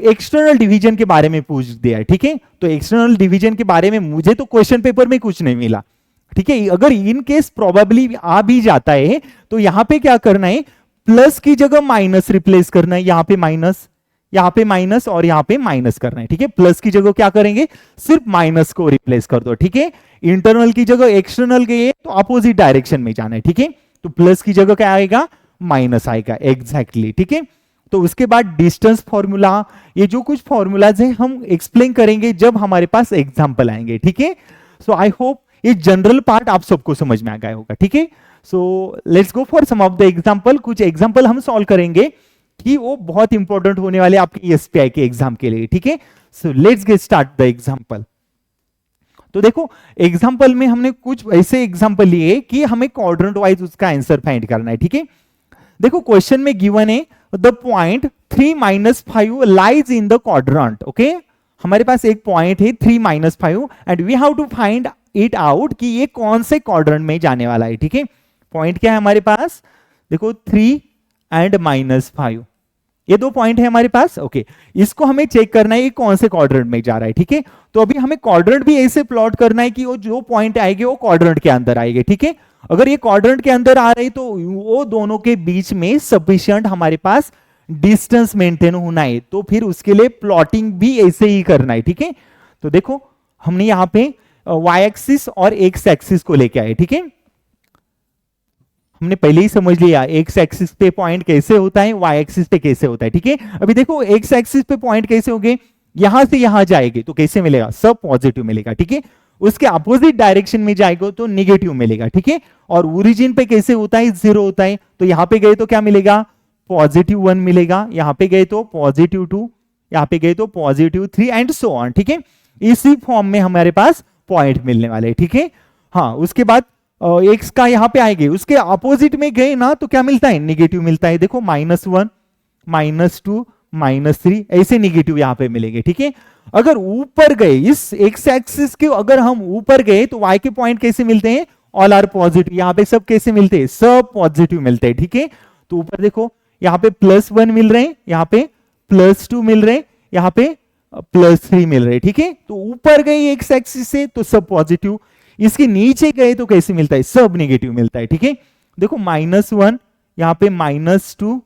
Speaker 1: एक्सटर्नल डिवीजन के बारे में पूछ दिया है, ठीक है, तो एक्सटर्नल डिवीजन के बारे में मुझे तो क्वेश्चन पेपर में कुछ नहीं मिला। ठीक है, अगर इन केस प्रोबेबली आ भी जाता है तो यहां पे क्या करना है, प्लस की जगह माइनस रिप्लेस करना है, यहां पे माइनस, यहां पे माइनस और यहां पे माइनस करना है। ठीक है, प्लस की जगह क्या करेंगे, सिर्फ माइनस को रिप्लेस कर दो। ठीक है, इंटरनल की जगह एक्सटर्नल गए तो अपोजिट डायरेक्शन में जाना है। ठीक है, तो प्लस की जगह क्या आएगा, माइनस आएगा। एग्जैक्टली, ठीक है, तो उसके बाद डिस्टेंस फॉर्मूला, ये जो कुछ फॉर्मूलाज है हम एक्सप्लेन करेंगे जब हमारे पास एग्जाम्पल आएंगे। ठीक है, सो आई होप ये जनरल पार्ट आप सबको समझ में आ गया होगा। ठीक है, so let's go for some of the example. कुछ एग्जाम्पल हम सॉल्व करेंगे कि वो बहुत इंपॉर्टेंट होने वाले आपके एसपीआई के एग्जाम के लिए। ठीक है, so let's get start the example. तो देखो एग्जाम्पल में हमने कुछ ऐसे एग्जाम्पल लिए कि हमें क्वाड्रेंट वाइज उसका आंसर फाइंड करना है। ठीक है, देखो क्वेश्चन में गिवन है the point 3 - 5 lies in the quadrant. Okay, हमारे पास एक पॉइंट है 3 - 5 and we have to find it out कि ये कौन से क्वाड्रेंट में जाने वाला है। ठीक है, पॉइंट क्या है हमारे पास, देखो 3 एंड -5, ये 2 पॉइंट है हमारे पास। ओके, इसको हमें चेक करना है ये कौन से क्वाड्रेंट में जा रहा है। ठीक है, तो अभी हमें क्वाड्रेंट भी ऐसे प्लॉट करना है कि वो जो पॉइंट आएंगे वो क्वाड्रेंट के अंदर आएंगे। ठीक है, अगर ये क्वाड्रेंट के अंदर आ रही तो वो दोनों के बीच में सफिशिएंट हमारे पास डिस्टेंस मेंटेन होना है, तो फिर उसके लिए प्लॉटिंग भी ऐसे ही करना है। ठीक है, तो देखो हमने यहां पे वाई एक्सिस और एक्स एक्सिस को लेके आए। ठीक है, हमने पहले ही समझ लिया एक्स एक्सिस पे पॉइंट कैसे होता है, वाई एक्सिस पे कैसे होता है। ठीक है, अभी देखो एक्स एक्सिस पे पॉइंट कैसे होंगे, यहां से यहां जाएंगे तो कैसे मिलेगा, सब पॉजिटिव मिलेगा। ठीक है, उसके अपोजिट डायरेक्शन में जाएगा तो निगेटिव मिलेगा, ठीक है। और ओरिजिन पे कैसे होता है, 0 होता है, तो यहां पे गए तो क्या मिलेगा, +1 मिलेगा, यहां पे गए तो +2, यहां पे गए तो +3 एंड सो ऑन, ठीक है। इसी फॉर्म में हमारे पास पॉइंट मिलने वाले, ठीक है। हाँ, उसके बाद एक्स का यहां पे आएंगे, उसके अपोजिट में गए ना तो क्या मिलता है, निगेटिव मिलता है। देखो -1, -2, -3 ऐसे निगेटिव यहां पे मिलेंगे, ठीक है। अगर ऊपर गए इस एक्स एक्सिस के, अगर हम ऊपर गए तो वाई के पॉइंट कैसे मिलते हैं, ऑल आर पॉजिटिव, यहां पे सब कैसे मिलते हैं, सब पॉजिटिव मिलते हैं, ठीक है। तो ऊपर देखो यहां पे +1 मिल रहे हैं, यहां पे +2 मिल रहे हैं, यहां पे +3 मिल रहे हैं, ठीक है। तो ऊपर गए एक्स एक्सिस से तो सब पॉजिटिव, इसके नीचे गए तो कैसे मिलता है, सब नेगेटिव मिलता है, ठीक है। देखो -1, यहां पे -2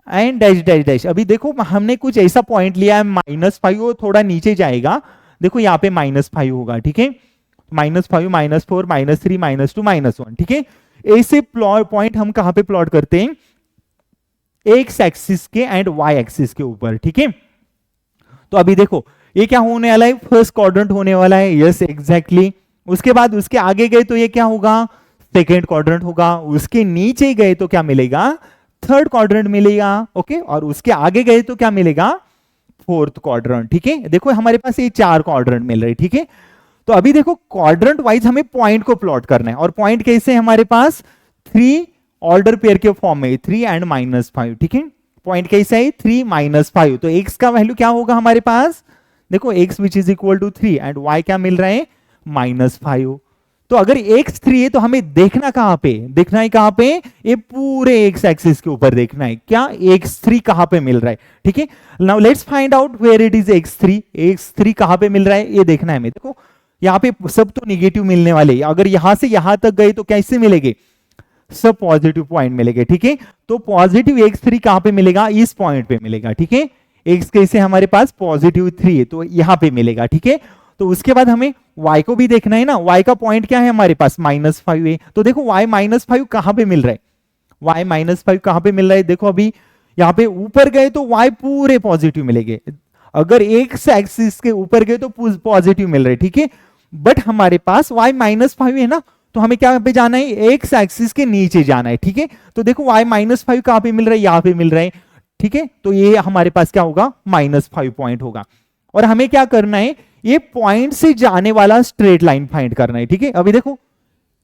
Speaker 1: एंड डैश डैश डैश। अभी देखो हमने कुछ ऐसा पॉइंट लिया है -5, वो थोड़ा नीचे जाएगा, देखो यहाँ पे -5 होगा, ठीक है। -5, -4, -3, -2, -1, ठीक है। ऐसे पॉइंट हम कहां पे प्लॉट करते हैं, एक्स एक्सिस के एंड वाई एक्सिस के ऊपर, ठीक है। तो अभी देखो ये क्या होने वाला है, फर्स्ट क्वाड्रेंट होने वाला है, यस एग्जैक्टली। उसके बाद उसके आगे गए तो ये क्या होगा, सेकेंड क्वाड्रेंट होगा, उसके नीचे गए तो क्या मिलेगा, थर्ड क्वाड्रेंट मिलेगा, ओके। और उसके आगे गए तो क्या मिलेगा, फोर्थ क्वाड्रेंट, ठीक है। देखो हमारे पास ये 4 क्वाड्रेंट मिल रहे, ठीक है। तो अभी देखो क्वाड्रेंट वाइज हमें पॉइंट को प्लॉट करना है, और पॉइंट कैसे है हमारे पास, 3 ऑर्डर पेयर के फॉर्म में, 3 एंड -5, ठीक है। पॉइंट कैसा है, 3 -5, तो x का वैल्यू क्या होगा हमारे पास, देखो x which is equal to 3 and y क्या मिल रहा है, -5। तो अगर x 3 है तो हमें देखना कहां पे, देखना है कहां पे, ये पूरे x एक्सिस के ऊपर देखना है, क्या x3 कहां पे मिल रहा है, ठीक है। Now let's find out where it is x3 कहां पे मिल रहा है, ये देखना है हमें। देखो यहाँ पे सब तो निगेटिव मिलने वाले, अगर यहां से यहां तक गए तो कैसे मिलेंगे, सब पॉजिटिव पॉइंट मिलेंगे, ठीक है। तो पॉजिटिव x3 कहां पे मिलेगा, इस पॉइंट पे मिलेगा, ठीक है। x कैसे हमारे पास +3 है तो यहां पे मिलेगा, ठीक है। तो उसके बाद हमें y को भी देखना है ना, y का पॉइंट क्या है हमारे पास, -5 है। तो देखो y -5 कहां पे मिल रहा है, y -5 कहां पे मिल रहा है, देखो अभी यहां पे ऊपर गए तो y पूरे पॉजिटिव मिलेंगे, अगर एक्स एक्सिस के ऊपर गए तो पॉजिटिव मिल रहे, ठीक है। बट हमारे पास y -5 है ना, तो हमें क्या पे जाना है, एक्स एक्सिस के नीचे जाना है, ठीक है। तो देखो y -5 कहां पे मिल रहा है, यहां पे मिल रहा है, ठीक है। तो ये हमारे पास क्या होगा, -5 पॉइंट होगा। और हमें क्या करना है, ये पॉइंट से जाने वाला स्ट्रेट लाइन फाइंड करना है, ठीक है। अभी देखो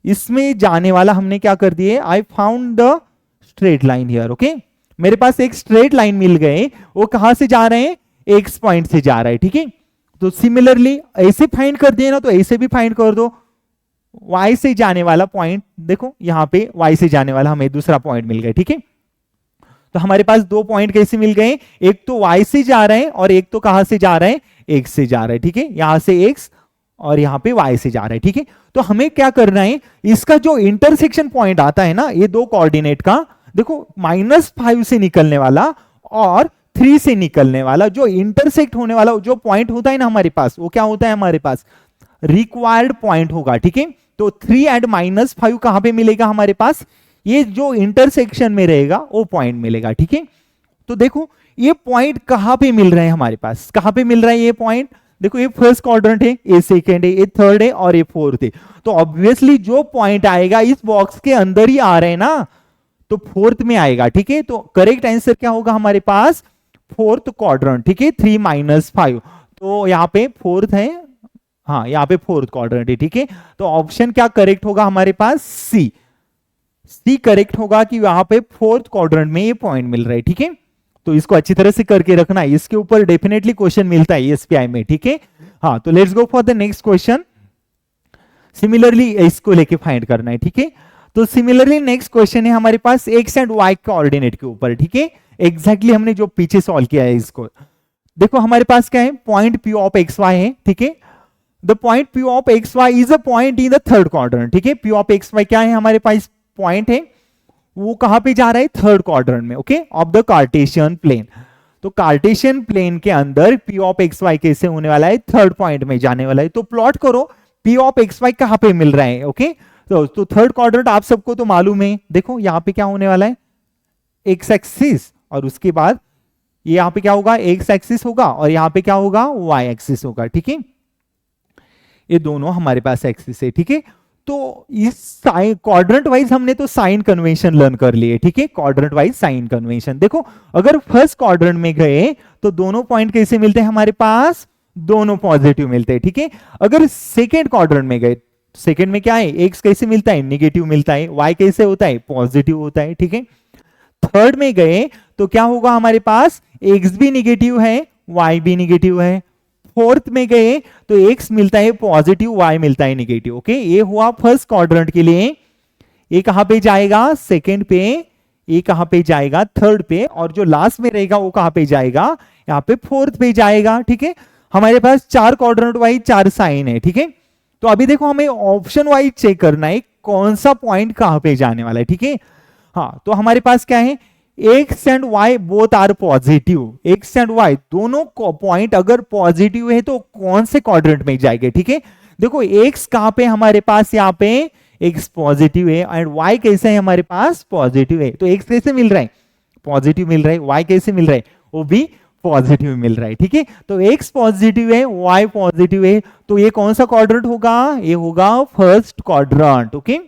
Speaker 1: इसमें जाने वाला हमने क्या कर दिए, I found the straight line here, okay. मेरे पास एक स्ट्रेट लाइन मिल गए, वो कहां से जा रहे हैं, एक्स पॉइंट से जा रहा है, ठीक है। तो सिमिलरली ऐसे फाइंड कर दिए ना, तो ऐसे भी फाइंड कर दो, y से जाने वाला पॉइंट, देखो यहां पे y से जाने वाला हमें दूसरा पॉइंट मिल गया, ठीक है। तो हमारे पास 2 पॉइंट कैसे मिल गए, एक तो y से जा रहे हैं और एक तो कहां से जा रहे हैं, x से जा रहे हैं, ठीक है। यहां से x और यहां पे y से जा रहे हैं, ठीक है। तो हमें क्या करना है, इसका जो इंटरसेक्शन पॉइंट आता है ना, ये 2 कोऑर्डिनेट का, देखो -5 से निकलने वाला और 3 से निकलने वाला, जो इंटरसेक्ट होने वाला जो पॉइंट होता है ना हमारे पास, वो क्या होता है हमारे पास, रिक्वायर्ड पॉइंट होगा, ठीक है। तो 3 एंड -5 कहां पे मिलेगा हमारे पास, ये जो इंटरसेक्शन में रहेगा वो पॉइंट मिलेगा, ठीक है। तो देखो ये पॉइंट कहां पे मिल रहे हैं हमारे पास, कहां पे मिल रहा है ये पॉइंट, देखो ये फर्स्ट क्वाड्रेंट है, ये सेकंड है, ये थर्ड है और ये फोर्थ है। तो ऑब्वियसली जो पॉइंट आएगा इस बॉक्स के अंदर ही आ रहे हैं ना, तो फोर्थ में आएगा, ठीक है। तो करेक्ट आंसर क्या होगा हमारे पास, फोर्थ क्वाड्रेंट, ठीक है। 3 -5, तो यहां पे फोर्थ है, हाँ यहाँ पे फोर्थ क्वाड्रेंट है, ठीक है। तो ऑप्शन क्या करेक्ट होगा हमारे पास, सी करेक्ट होगा कि यहाँ पे फोर्थ क्वाड्रेंट में ये पॉइंट मिल रहा है, ठीक है। तो इसको अच्छी तरह से करके रखना है, इसके ऊपर डेफिनेटली क्वेश्चन मिलता है एसपीआई में, ठीक है। हाँ, तो let's go for the next question. Similarly इसको लेके फाइंड करना है, ठीक है। तो सिमिलरली नेक्स्ट क्वेश्चन है हमारे पास एक्स एंड वाई कोऑर्डिनेट के ऊपर, ठीक है। एग्जैक्टली हमने जो पीछे सॉल्व किया है इसको, देखो हमारे पास क्या है, point P of x y है, ठीक है। The point P of x y is a point in the third quadrant, ठीक है। पी ऑफ एक्स वाई क्या है हमारे पास, पॉइंट है, वो कहां पे जा रहा है, थर्ड क्वाड्रेंट में, okay, of the Cartesian plane. तो कार्टेशियन प्लेन के अंदर पी ऑफ एक्स वाई कैसे होने वाला है, थर्ड पॉइंट में जाने वाला है। तो प्लॉट करो पी ऑफ एक्स वाई कहां पे मिल रहा है, ओके। तो थर्ड क्वाड्रेंट आप सबको तो मालूम है, देखो यहां पे क्या होने वाला है, एक्स एक्सिस, और उसके बाद ये यहां पे क्या होगा, एक्स एक्सिस होगा और यहां पे क्या होगा, वाई एक्सिस होगा, ठीक है। ये दोनों हमारे पास एक्सिस है, ठीक है। तो इस क्वाड्रेंट वाइज हमने तो साइन कन्वेंशन लर्न कर लिए, ठीक है, क्वाड्रेंट वाइज साइन कन्वेंशन। देखो अगर फर्स्ट क्वाड्रेंट में गए तो दोनों पॉइंट कैसे मिलते हैं हमारे पास, दोनों पॉजिटिव मिलते हैं, ठीक है। अगर सेकेंड क्वाड्रेंट में गए, सेकेंड में क्या है, एक्स कैसे मिलता है, निगेटिव मिलता है, वाई कैसे होता है, पॉजिटिव होता है, ठीक है। थर्ड में गए तो क्या होगा हमारे पास, एक्स भी निगेटिव है, वाई भी निगेटिव है। फोर्थ में गए तो एक्स मिलता है पॉजिटिव, वाई मिलता है निगेटिव, ओके। ये हुआ फर्स्ट क्वाड्रेंट के लिए। ये कहां पे जाएगा, सेकेंड पे, ये कहां पे जाएगा, थर्ड पे, और जो लास्ट में रहेगा वो कहां पे जाएगा, यहाँ पे फोर्थ पे जाएगा, ठीक है। हमारे पास 4 क्वाड्रेंट वाइज 4 साइन है, ठीक है। तो अभी देखो हमें ऑप्शन वाइज चेक करना है कौन सा पॉइंट कहां पे जाने वाला है, ठीक है। हाँ, तो हमारे पास क्या है, x and y both are positive, x and y दोनों पॉइंट अगर पॉजिटिव है तो कौन से क्वाड्रेंट में जाएंगे, ठीक है। देखो एक्स कहां पे हमारे पास, यहाँ पे एक्स पॉजिटिव है एंड वाई कैसे है हमारे पास, पॉजिटिव है। तो एक्स कैसे मिल रहा है, पॉजिटिव मिल रहा है, वाई कैसे मिल रहा है, वो भी पॉजिटिव मिल रहा है, ठीक है। तो एक्स पॉजिटिव है, वाई पॉजिटिव है, तो ये कौन सा क्वाड्रेंट होगा, ये होगा first quadrant, okay.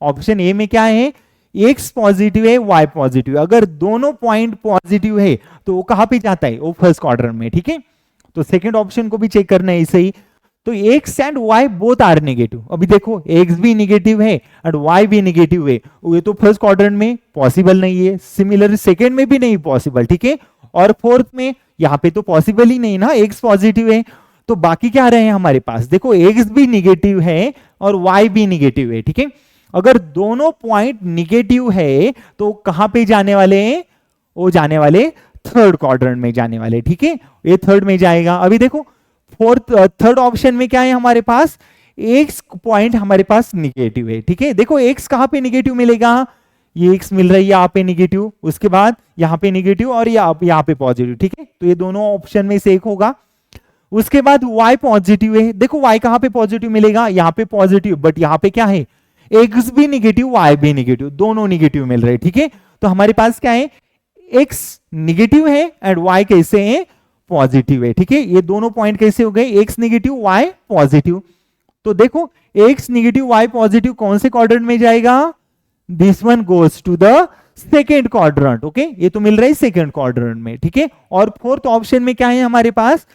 Speaker 1: Option A में क्या है, एक्स पॉजिटिव है, वाई पॉजिटिव, अगर दोनों पॉइंट पॉजिटिव है तो वो कहां पे जाता है, वो फर्स्ट क्वाड्रेंट में, ठीक है। तो सेकंड ऑप्शन को भी चेक करना है ऐसे ही। तो x and y both are negative, अभी देखो एक्स भी नेगेटिव है एंड वाई भी नेगेटिव है, ये तो फर्स्ट क्वाड्रेंट में पॉसिबल नहीं है, सिमिलर सेकंड में भी नहीं पॉसिबल, ठीक है। और फोर्थ में यहाँ पे तो पॉसिबल ही नहीं ना, एक्स पॉजिटिव है। तो बाकी क्या रहे हैं हमारे पास, देखो एक्स भी निगेटिव है और वाई भी निगेटिव है, ठीक है। अगर दोनों पॉइंट निगेटिव है तो कहां पे जाने वाले हैं, वो जाने वाले थर्ड क्वाड्रेंट में जाने वाले, ठीक है। ये थर्ड में जाएगा। अभी देखो थर्ड ऑप्शन में क्या है हमारे पास, एक्स पॉइंट हमारे पास निगेटिव है, ठीक है। देखो एक्स कहां पे निगेटिव मिलेगा, ये एक्स मिल रहा है यहाँ पे निगेटिव, उसके बाद यहाँ पे निगेटिव और यहाँ पे पॉजिटिव, ठीक है। तो ये दोनों ऑप्शन में से एक होगा। उसके बाद y पॉजिटिव है, देखो y कहां पे पॉजिटिव मिलेगा, यहाँ पे पॉजिटिव, बट यहाँ पे क्या है, x भी निगेटिव, y भी निगेटिव, दोनों निगेटिव मिल रहे हैं, ठीक है। तो हमारे पास क्या है, x निगेटिव है एंड y कैसे है, पॉजिटिव है, ठीक है। ये दोनों पॉइंट कैसे हो गए, x निगेटिव, y पॉजिटिव। तो देखो x निगेटिव, y पॉजिटिव कौन से क्वाड्रेंट में जाएगा, this one goes to the second quadrant, okay. ये तो मिल रहा है सेकेंड क्वाड्रेंट में, ठीक है। और फोर्थ ऑप्शन में क्या है हमारे पास,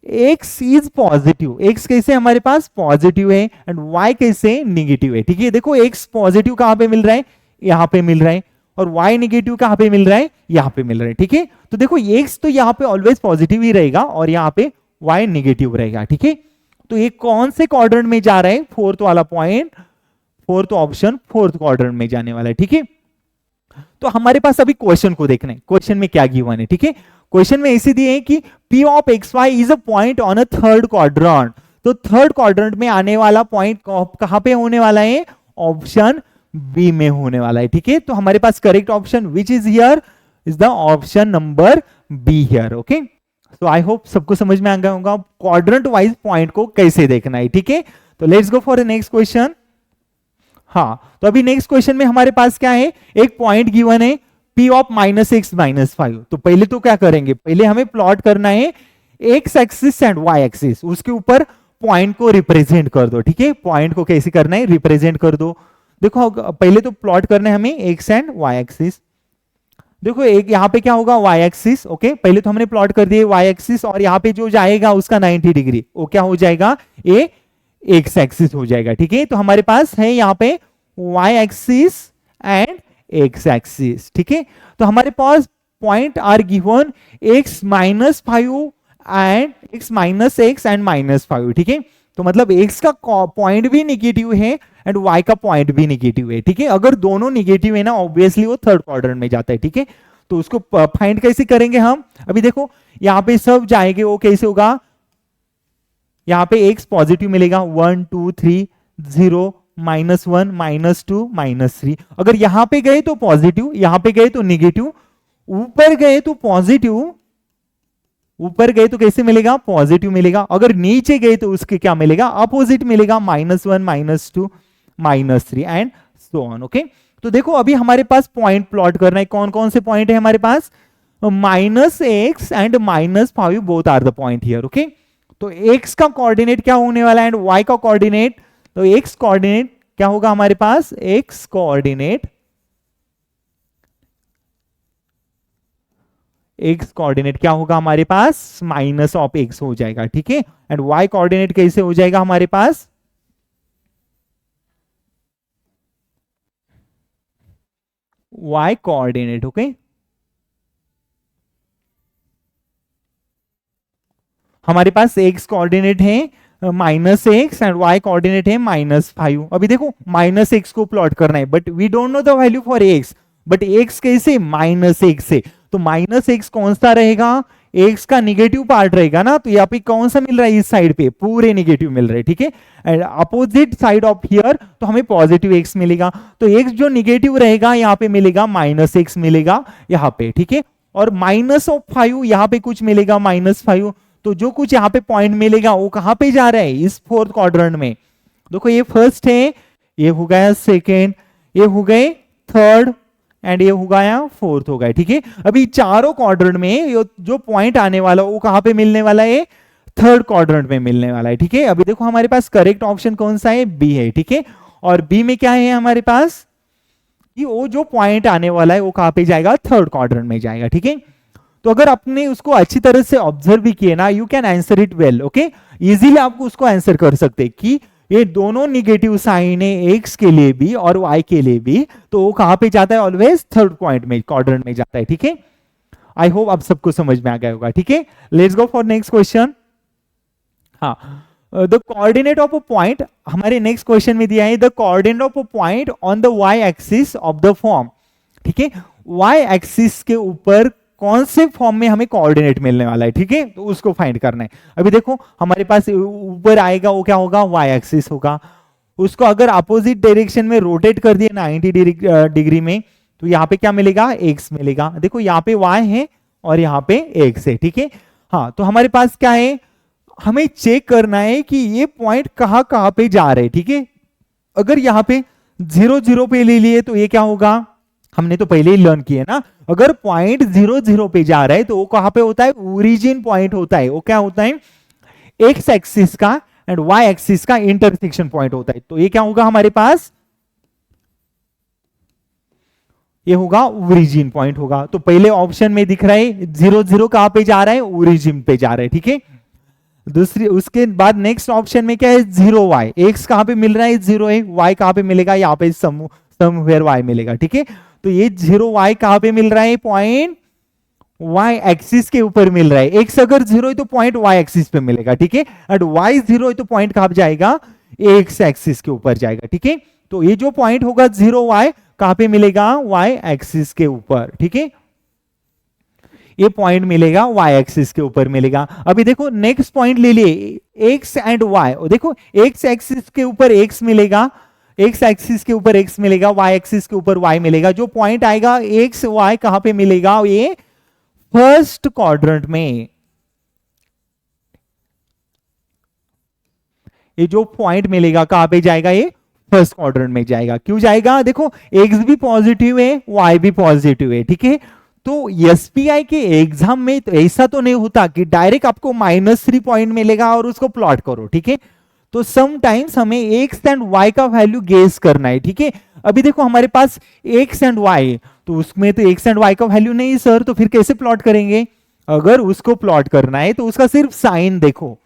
Speaker 1: x इज पॉजिटिव, x कैसे हमारे पास पॉजिटिव है एंड y कैसे निगेटिव है, ठीक है। देखो x पॉजिटिव कहां पे मिल रहा है, यहां पे मिल रहा है, और y निगेटिव कहां पे मिल रहा है, यहां पे मिल रहा है, ठीक है। तो देखो x तो यहां पे ऑलवेज पॉजिटिव ही रहेगा और यहां पे y निगेटिव रहेगा, ठीक है। तो ये कौन से क्वाड्रेंट में जा रहा है, फोर्थ वाला point, fourth option fourth quadrant में जाने वाला है, ठीक है। तो हमारे पास अभी क्वेश्चन को देखना है, क्वेश्चन में क्या गिवन है, ठीक है। क्वेश्चन में ऐसे दिए हैं कि P of XY is a point on a third quadrant. तो थर्ड क्वाड्रेंट में आने वाला पॉइंट कहां पे होने वाला है, ऑप्शन बी में होने वाला है, ठीक है। तो हमारे पास correct option which is here is the option number B here, okay. तो आई होप सबको समझ में आ गया होगा क्वाड्रेंट वाइज पॉइंट को कैसे देखना है, ठीक है। तो let's go for the next question. हाँ, तो अभी नेक्स्ट क्वेश्चन में हमारे पास क्या है, एक पॉइंट गिवन है P ऑफ -x -5। तो पहले तो क्या करेंगे, पहले हमें प्लॉट करना है x axis and y axis, उसके ऊपर पॉइंट को रिप्रेजेंट कर दो, ठीक है। पॉइंट को कैसे करना है, रिप्रेजेंट कर दो। देखो पहले तो प्लॉट करना है हमें x एंड y एक्सिस। देखो एक यहाँ पे क्या होगा, y एक्सिस, ओके। पहले तो हमने प्लॉट कर दिए y एक्सिस, और यहाँ पे जो जाएगा उसका 90 डिग्री वो क्या हो जाएगा, ये x एक्सिस हो जाएगा, ठीक है। तो हमारे पास है यहाँ पे y axis and x axis, ठीक है। तो हमारे पास point are given x -5 and x -x and -5, ठीक है। तो मतलब x का पॉइंट भी निगेटिव है एंड y का पॉइंट भी निगेटिव है, ठीक है। अगर दोनों निगेटिव है ना, ऑब्वियसली वो थर्ड क्वाड्रेंट में जाता है, ठीक है। तो उसको फाइंड कैसे करेंगे हम, अभी देखो यहाँ पे सब जाएंगे, वो कैसे होगा, यहाँ पे x पॉजिटिव मिलेगा 1 2 3 0 -1 -2 -3। अगर यहां पे गए तो पॉजिटिव, यहां पे गए तो निगेटिव, ऊपर गए तो पॉजिटिव, ऊपर गए तो कैसे मिलेगा, पॉजिटिव मिलेगा। अगर नीचे गए तो उसके क्या मिलेगा, अपोजिट मिलेगा, -1 -2 -3 एंड सो ऑन, ओके। तो देखो अभी हमारे पास पॉइंट प्लॉट करना है, कौन कौन से पॉइंट है हमारे पास, -x and -5 both are the point here, okay. तो x का कोऑर्डिनेट क्या होने वाला है एंड y का कोऑर्डिनेट, तो x कोऑर्डिनेट क्या होगा हमारे पास, x कोऑर्डिनेट क्या होगा हमारे पास, माइनस ऑफ x हो जाएगा, ठीक है। एंड y कोऑर्डिनेट कैसे हो जाएगा हमारे पास, y कोऑर्डिनेट, ओके। हमारे पास x कोऑर्डिनेट है -x एंड y कोऑर्डिनेट है -5। अभी देखो -x को प्लॉट करना है but we don't know the value for x, but x कैसे, -x से, तो -x कौन सा रहेगा, x का निगेटिव पार्ट रहेगा ना, तो यहाँ पे कौन सा मिल रहा है, इस साइड पे पूरे निगेटिव मिल रहे हैं, ठीक है। And opposite side of here तो हमें पॉजिटिव x मिलेगा, तो x जो निगेटिव रहेगा यहाँ पे मिलेगा -x मिलेगा यहाँ पे, ठीक है। और -5 यहाँ पे कुछ मिलेगा -5, तो जो कुछ यहाँ पे पॉइंट मिलेगा वो कहां पे जा रहा है, इस फोर्थ क्वाड्रेंट में। देखो ये फर्स्ट है, ये हो गया सेकेंड, ये हो गए थर्ड एंड ये हो गया फोर्थ हो गया, ठीक है। अभी चारों क्वाड्रेंट में जो पॉइंट आने वाला वो कहां पे मिलने वाला है, थर्ड क्वाड्रेंट में मिलने वाला है, ठीक है। अभी देखो हमारे पास करेक्ट ऑप्शन कौन सा है, बी है, ठीक है। और बी में क्या है हमारे पास कि वो जो पॉइंट आने वाला है वो कहां पे जाएगा, थर्ड क्वाड्रेंट में जाएगा, ठीक है। तो अगर आपने उसको अच्छी तरह से ऑब्जर्व भी किए ना, you can answer it well, okay. Easily आपको उसको आंसर कर सकते कि ये दोनों निगेटिव साइन है x के लिए भी और y के लिए भी, तो वो कहां पे जाता है, ऑलवेज थर्ड पॉइंट में, क्वाड्रेंट में जाता है, ठीक है। आई होप आप सबको समझ में आ गया होगा, ठीक है। Let's go for next question. हाँ, the coordinate of a point, हमारे नेक्स्ट क्वेश्चन में दिया है the coordinate of a point on the y axis of the form, ठीक है। y एक्सिस के ऊपर कौन से फॉर्म में हमें कोऑर्डिनेट मिलने वाला है, ठीक है, तो उसको फाइंड करना है। अभी देखो हमारे पास ऊपर आएगा वो क्या होगा, y एक्सिस होगा, उसको अगर अपोजिट डायरेक्शन में रोटेट कर दिया 90 डिग्री में, तो यहाँ पे क्या मिलेगा, x मिलेगा। देखो यहाँ पे y है और यहाँ पे x है, ठीक है। हाँ, तो हमारे पास क्या है, हमें चेक करना है कि ये पॉइंट कहाँ कहाँ पे जा रहे हैं, ठीक है। अगर यहाँ पे 0 0 पे ले लिए तो ये क्या होगा, हमने तो पहले ही लर्न किया ना, अगर पॉइंट 0 0 पे जा रहा है तो वो कहां पे होता है, ओरिजिन पॉइंट होता है। वो क्या होता है, एक्स एक्सिस का एंड वाई एक्सिस का इंटरसेक्शन पॉइंट होता है। तो ये क्या होगा हमारे पास, ये होगा ओरिजिन पॉइंट होगा। तो पहले ऑप्शन में दिख रहा है 0 0 कहां पे जा रहा है, ओरिजिन पे जा रहा है, ठीक है। दूसरी, उसके बाद नेक्स्ट ऑप्शन में क्या है, 0 y, एक्स कहां पे मिल रहा है, 0 है, y कहां पे मिलेगा, यहाँ पे समवेयर y मिलेगा, ठीक है। तो ये 0 y कहां पे मिल रहा है, पॉइंट y एक्सिस के ऊपर मिल रहा है। x अगर 0 है तो पॉइंट y एक्सिस पे मिलेगा, ठीक है। एंड y 0 है तो पॉइंट कहां जाएगा, x एक्सिस के ऊपर जाएगा, ठीक है। तो ये जो पॉइंट होगा 0 y कहां पे मिलेगा, y एक्सिस के ऊपर, ठीक है। ये पॉइंट मिलेगा y एक्सिस के ऊपर मिलेगा। अभी देखो नेक्स्ट पॉइंट ले लिए x एंड y, देखो x एक्सिस के ऊपर x मिलेगा, x एक्सिस के ऊपर x मिलेगा, y एक्सिस के ऊपर y मिलेगा। जो पॉइंट आएगा x y कहां पे मिलेगा, ये फर्स्ट क्वाड्रेंट में। ये जो पॉइंट मिलेगा कहां पे जाएगा, ये फर्स्ट क्वाड्रेंट में जाएगा। क्यों जाएगा, देखो x भी पॉजिटिव है, y भी पॉजिटिव है, ठीक है। तो एसपीआई के एग्जाम में तो ऐसा तो नहीं होता कि डायरेक्ट आपको -3 पॉइंट मिलेगा और उसको प्लॉट करो, ठीक है। तो समटाइम्स हमें एक्स एंड वाई का वैल्यू गेस करना है, ठीक है। अभी देखो हमारे पास एक्स एंड वाई, तो उसमें तो एक्स एंड वाई का वैल्यू नहीं सर, तो फिर कैसे प्लॉट करेंगे। अगर उसको प्लॉट करना है तो उसका सिर्फ साइन देखो,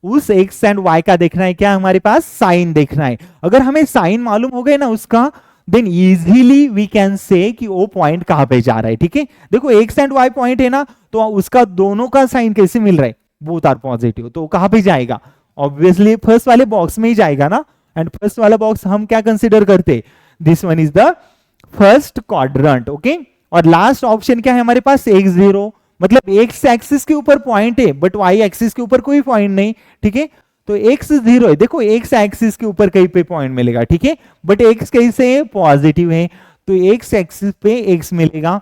Speaker 1: उस एक्स एंड वाई का देखना है, क्या हमारे पास साइन देखना है। अगर हमें साइन मालूम हो गए ना उसका, then easily we can say कि वो पॉइंट कहां पे जा रहा है, ठीक है। देखो एक्स एंड वाई पॉइंट है ना, तो उसका दोनों का साइन कैसे मिल रहा है, बोथ आर पॉजिटिव, तो कहां पे जाएगा, ऑब्वियसली फर्स्ट वाले बॉक्स में ही जाएगा ना। एंड फर्स्ट वाला बॉक्स हम क्या कंसीडर करते, this one is the first quadrant, okay. और लास्ट ऑप्शन क्या है हमारे पास, x0, मतलब एक्स एक्सिस के ऊपर पॉइंट है बट y एक्सिस के ऊपर कोई पॉइंट नहीं, ठीक है। तो x0 है, देखो x एक्सिस के ऊपर कहीं पे पॉइंट मिलेगा, ठीक है, बट x कैसे है, पॉजिटिव है, तो x एक्सिस पे x मिलेगा।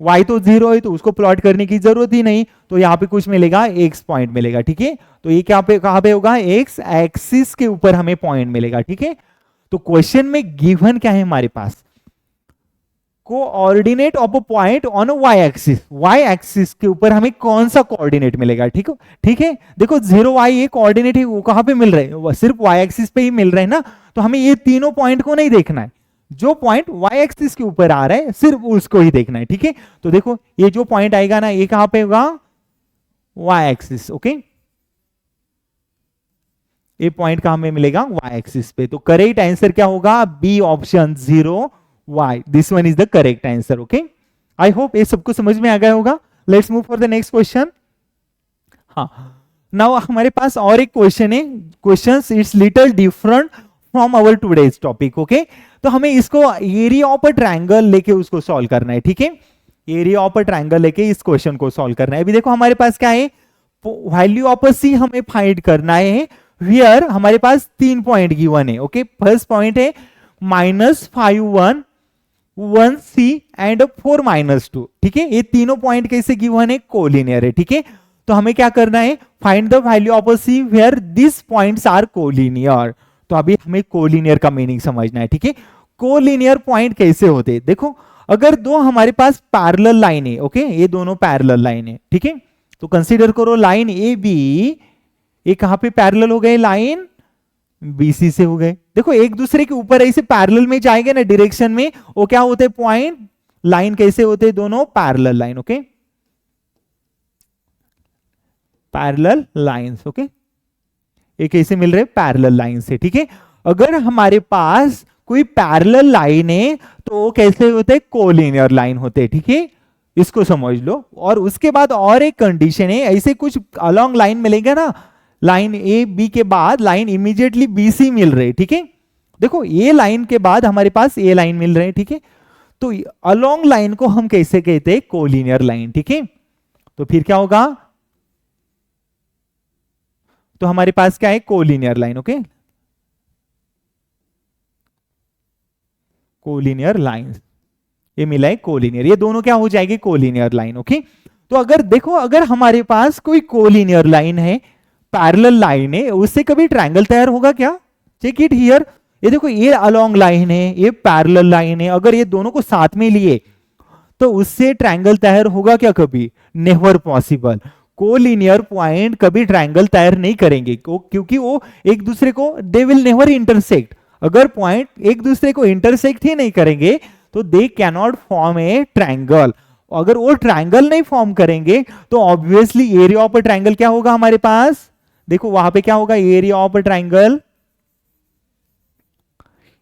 Speaker 1: y तो 0 है तो उसको प्लॉट करने की जरूरत ही नहीं, तो यहाँ पे कुछ मिलेगा, x पॉइंट मिलेगा, ठीक है। तो ये क्या पे कहां पे होगा, x एक्सिस के ऊपर हमें पॉइंट मिलेगा, ठीक है। तो क्वेश्चन में गिवन क्या है हमारे पास, coordinate of a point on a Y axis, Y axis के ऊपर हमें कौन सा कोऑर्डिनेट मिलेगा, ठीक है ठीक है। देखो 0 y ये कोऑर्डिनेट है, वो कहां पे मिल रहे हैं, सिर्फ वाई एक्सिस पे ही मिल रहे हैं ना, तो हमें ये तीनों पॉइंट को नहीं देखना है, जो पॉइंट वाई एक्सिस के ऊपर आ रहा है सिर्फ उसको ही देखना है, ठीक है। तो देखो ये जो पॉइंट आएगा ना, ये कहां पे होगा, वाई एक्सिस, ओके। ये पॉइंट कहां में मिलेगा, वाई एक्सिस पे। तो करेक्ट आंसर क्या होगा, B option 0 y, this one is the correct answer, okay. I hope ये सबको समझ में आ गया होगा। Let's move for the next question. हाँ, नाउ हमारे पास और एक क्वेश्चन है, question it's little different from our today's topic, okay. तो हमें इसको एरिया ऑफ अ ट्रायंगल लेके उसको सॉल्व करना है, ठीक है। एरिया ऑफ अ ट्रायंगल लेके इस क्वेश्चन को सॉल्व करना है। अभी देखो हमारे पास क्या है, वैल्यू ऑफ सी हमें फाइंड करना है। हियर हमारे पास 3 पॉइंट गिवन है, ओके। फर्स्ट पॉइंट है -5 1 1 c एंड 4 -2, ठीक है। ये तीनों पॉइंट कैसे गिवन है, कोलिनियर है, ठीक है। तो हमें क्या करना है, find the value of C where this points are collinear. तो अभी हमें कोलिनियर का मीनिंग समझना है, ठीक है। कोलिनियर पॉइंट कैसे होते हैं, देखो अगर दो हमारे पास पैरेलल लाइन है, ओके, ये दोनों पैरेलल लाइन है, ठीक है। तो कंसीडर करो लाइन ए बी, ये कहां पे पैरेलल हो गए, लाइन बीसी से हो गए। देखो एक दूसरे के ऊपर ऐसे पैरेलल में जाएंगे ना डायरेक्शन में, वो क्या होते हैं, पॉइंट लाइन कैसे होते हैं, दोनों parallel line, okay, parallel lines, okay. ये कैसे मिल रहे, पैरेलल लाइन से, ठीक है। अगर हमारे पास कोई पैरेलल लाइन है तो वो कैसे होते हैं, कोलिनियर लाइन होते हैं, ठीक है। इसको समझ लो। और उसके बाद और एक कंडीशन है, ऐसे कुछ अलोंग लाइन मिलेगा ना, लाइन ए बी के बाद लाइन इमीडिएटली बी सी मिल रहे, ठीक है। देखो ये लाइन के बाद हमारे पास ए लाइन मिल रहे हैं, ठीक है। तो अलोंग लाइन को हम कैसे कहते हैं, कोलिनियर लाइन, ठीक है। तो फिर क्या होगा, तो हमारे पास क्या है, collinear line, okay, collinear line, ये मिला है कोलिनियर, ये दोनों क्या हो जाएगी, कोलिनियर लाइन, ओके। तो अगर देखो अगर हमारे पास कोई कोलिनियर लाइन है, पैरेलल लाइन है, उससे कभी ट्रायंगल तैयार होगा क्या, चेक इट हियर। ये देखो ये अलोंग लाइन है, ये पैरेलल लाइन है, अगर ये दोनों को साथ में लिए तो उससे ट्रायंगल तैयार होगा क्या, कभी नेवर पॉसिबल। कोलिनियर पॉइंट कभी ट्रायंगल तैयार नहीं करेंगे, क्योंकि वो एक दूसरे को, दे विल नेवर इंटरसेक्ट। अगर पॉइंट एक दूसरे को इंटरसेक्ट ही नहीं करेंगे तो they can not form A triangle. अगर वो ट्रायंगल नहीं फॉर्म करेंगे तो obviously area of a triangle क्या होगा हमारे पास, देखो वहां पे क्या होगा, area of a triangle,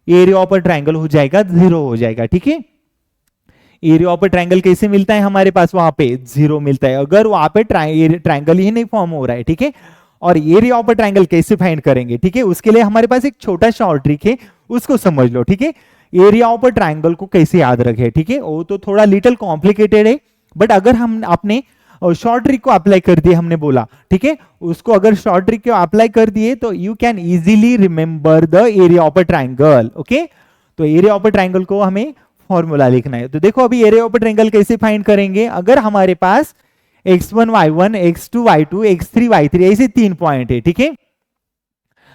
Speaker 1: area of a triangle हो जाएगा 0 हो जाएगा, ठीक है। एरिया ऑफ अ ट्रायंगल कैसे मिलता है हमारे पास, वहां पे 0 मिलता है, अगर वहां पे ट्रायंगल ही नहीं फॉर्म हो रहा है, ठीक है। और एरिया ऑफ अ ट्रायंगल कैसे फाइंड करेंगे, ठीक है, उसके लिए हमारे पास एक छोटा शॉर्ट ट्रिक है, उसको समझ लो, ठीक है। एरिया ऑफ अ ट्रायंगल को कैसे याद रखे, ठीक है, वो तो थोड़ा लिटिल कॉम्प्लिकेटेड है, बट अगर हम अपने शॉर्ट ट्रिक को अप्लाई कर दिए, हमने बोला, ठीक है, उसको अगर शॉर्ट ट्रिक को अप्लाई कर दिए तो you can easily remember the area of a triangle, okay. तो एरिया ऑफ अ ट्रायंगल को हमें फॉर्मूला लिखना है। तो देखो अभी एरिया ऑफ अ ट्रायंगल कैसे फाइंड करेंगे, अगर हमारे पास x1 y1 x2 y2 x3 y3 ऐसे 3 पॉइंट है, ठीक है।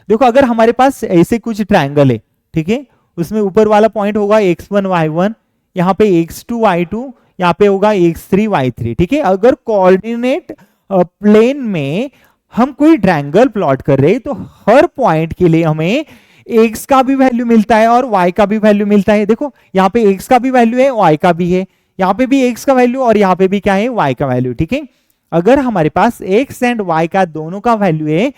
Speaker 1: देखो अगर हमारे पास ऐसे कुछ ट्रायंगल है, ठीक है, उसमें ऊपर वाला पॉइंट होगा x1 y1, यहाँ पे x2 y2, यहाँ पे होगा x3 y3, ठीक है। अगर कोऑर्डिनेट प्लेन में हम कोई ट्रायंगल प्लॉट कर रहे हैं तो हर पॉइंट के लिए हमें x का भी वैल्यू मिलता है और y का भी वैल्यू मिलता है। देखो यहाँ पे x का भी वैल्यू है, y का भी है, यहाँ पे भी x का वैल्यू और यहाँ पे भी क्या है, y का वैल्यू, ठीक है। अगर हमारे पास x एंड y का दोनों का वैल्यू है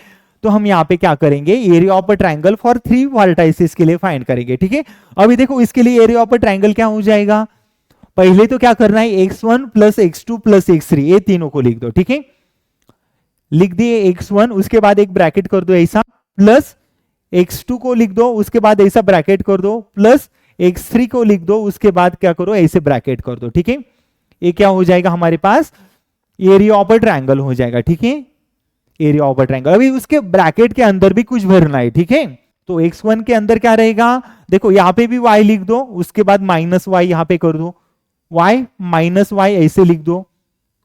Speaker 1: तो हम यहाँ पे क्या करेंगे, area of a triangle for 3 vertices के लिए फाइंड करेंगे, ठीक है। अभी देखो इसके लिए एरिया ऑफ अ ट्रायंगल क्या हो जाएगा, पहले तो क्या करना है, x1 plus x2 plus x3, ये तीनों को लिख दो, ठीक है। लिख दिए x1, उसके बाद एक ब्रैकेट कर दो ऐसा, प्लस x2 को लिख दो, उसके बाद ऐसा ब्रैकेट कर दो, प्लस x3 को लिख दो, उसके बाद क्या करो, ऐसे ब्रैकेट कर दो, ठीक है। ये क्या हो जाएगा हमारे पास, एरिया ऑफ अ ट्रायंगल हो जाएगा, ठीक है, एरिया ऑफ अ ट्रायंगल। अभी उसके ब्रैकेट के अंदर भी कुछ भरना है, ठीक है। तो x1 के अंदर क्या रहेगा, देखो यहाँ पे भी y लिख दो, उसके बाद माइनस y यहाँ पे कर दो, y माइनस y ऐसे लिख दो,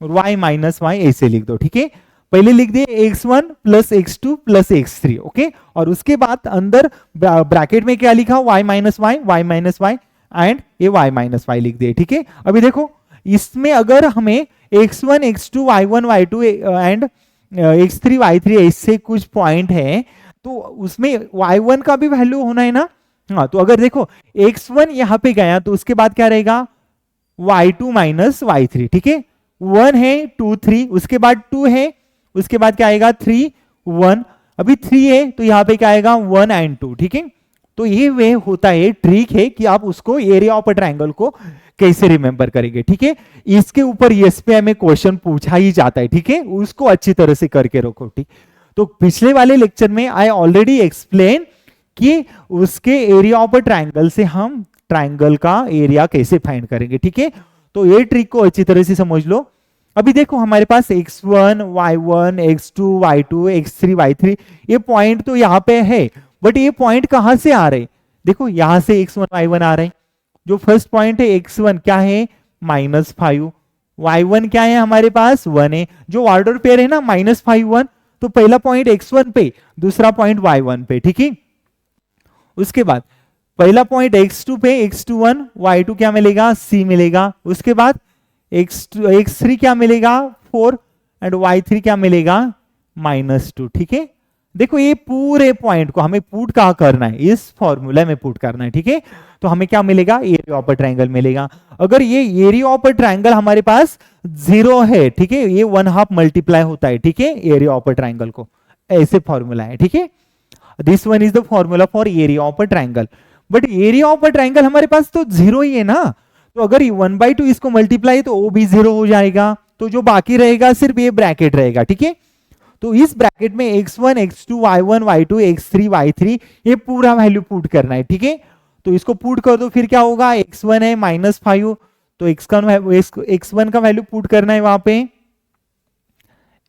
Speaker 1: और y माइनस y ऐसे लिख दो, ठीक है। पहले लिख दिए x1 plus x2 plus x3, okay. और उसके बाद अंदर ब्रैकेट में क्या लिखा, y minus y, y minus y, and ये y माइनस वाई लिख दिए, ठीक है। अभी देखो इसमें अगर हमें x1 x2 y1 y2 and x3 y3 ऐसे कुछ पॉइंट है तो उसमें y1 का भी वैल्यू होना है ना। हाँ, तो अगर देखो x1 यहाँ पे गया तो उसके बाद क्या रहेगा y2 माइनस y3, ठीक है। 1 है 2 3, उसके बाद 2 है, उसके बाद क्या आएगा 3 1, अभी 3 है तो यहाँ पे क्या आएगा 1 एंड 2, ठीक है। तो ये वे होता है, ट्रिक है कि आप उसको एरिया ऑफ अ ट्रायंगल को कैसे रिमेंबर करेंगे, ठीक है। इसके ऊपर यस पे हमें क्वेश्चन पूछा ही जाता है, ठीक है, उसको अच्छी तरह से करके रखो, ठीक। तो पिछले वाले लेक्चर में आई ऑलरेडी एक्सप्लेन कि उसके एरिया ऑफ अ ट्रायंगल से हम ट्रायंगल का एरिया कैसे फाइंड करेंगे, ठीक है। तो ये ट्रिक को अच्छी तरह से समझ लो। अभी देखो हमारे पास x1 y1 x2 y2 x3 y3 ये पॉइंट तो यहाँ पे है, बट ये पॉइंट कहां से आ रहे, देखो यहां से x1 y1 आ रहे हैं। जो फर्स्ट पॉइंट है x1 क्या है -5, y1 क्या है हमारे पास 1 है, जो ऑर्डर पेयर है ना -5 1, तो पहला पॉइंट x1 पे, दूसरा पॉइंट y1 पे, ठीक है। उसके बाद पहला पॉइंट x2 पे x21 y2 क्या मिलेगा c मिलेगा, उसके बाद x3 क्या मिलेगा 4 एंड y3 क्या मिलेगा -2, ठीक है। देखो ये पूरे पॉइंट को हमें पुट कहां करना है, इस फॉर्मूला में पुट करना है, ठीक है। तो हमें क्या मिलेगा एरिया ऑफ अ ट्रायंगल मिलेगा। अगर ये एरिया ऑफ अ ट्रायंगल हमारे पास 0 है, ठीक है, ये 1/2 मल्टीप्लाई होता है, ठीक है, एरिया ऑफ अ ट्रायंगल को, ऐसे फॉर्मूला है, ठीक है। This one is the formula for area of a triangle. But area of a triangle हमारे पास तो 0 ही है ना, तो अगर 1/2 इसको मल्टीप्लाई तो वो भी 0 हो जाएगा, तो जो बाकी रहेगा सिर्फ ये ब्रैकेट रहेगा, ठीक है। तो इस ब्रैकेट में x1 x2 y1 y2 x3 y3 ये पूरा वैल्यू पुट करना है, ठीक है। तो इसको पुट कर दो, फिर क्या होगा x1 है -5, तो x1 का वैल्यू पुट करना है वहां पे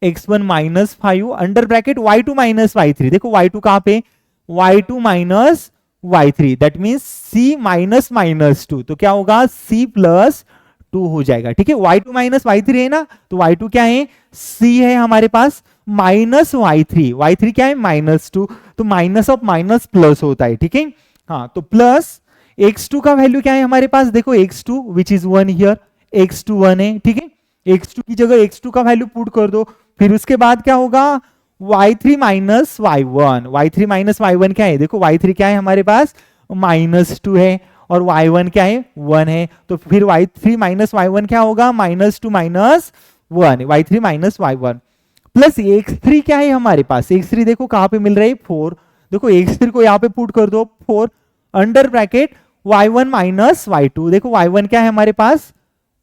Speaker 1: x1 -5 under bracket y2 minus y3, देखो y2 कहां पे y2 minus y3, that means c minus -2, तो क्या होगा c प्लस 2 हो जाएगा, ठीक है। y2 माइनस y3 है ना, तो y2 क्या है c है हमारे पास माइनस y3 क्या है -2, तो माइनस ऑफ माइनस प्लस होता है, ठीक है। हाँ, तो प्लस x2 का वैल्यू क्या है हमारे पास, देखो x2 which is 1 here, x2 1 है, ठीक है। x2 की जगह x2 का वैल्यू पुट कर दो, फिर उसके बाद क्या होगा y3 minus y1, y3 minus y1 क्या है, देखो y3 क्या है हमारे पास -2 है और y1 क्या है 1 है, तो फिर y3 माइनस y1 क्या होगा -2 minus 1, y3 minus y1 plus x3 क्या है हमारे पास, x3 देखो कहां पे मिल रहा है 4, देखो x3 को यहां पे पुट कर दो 4 under bracket y1 minus y2, देखो y1 क्या है हमारे पास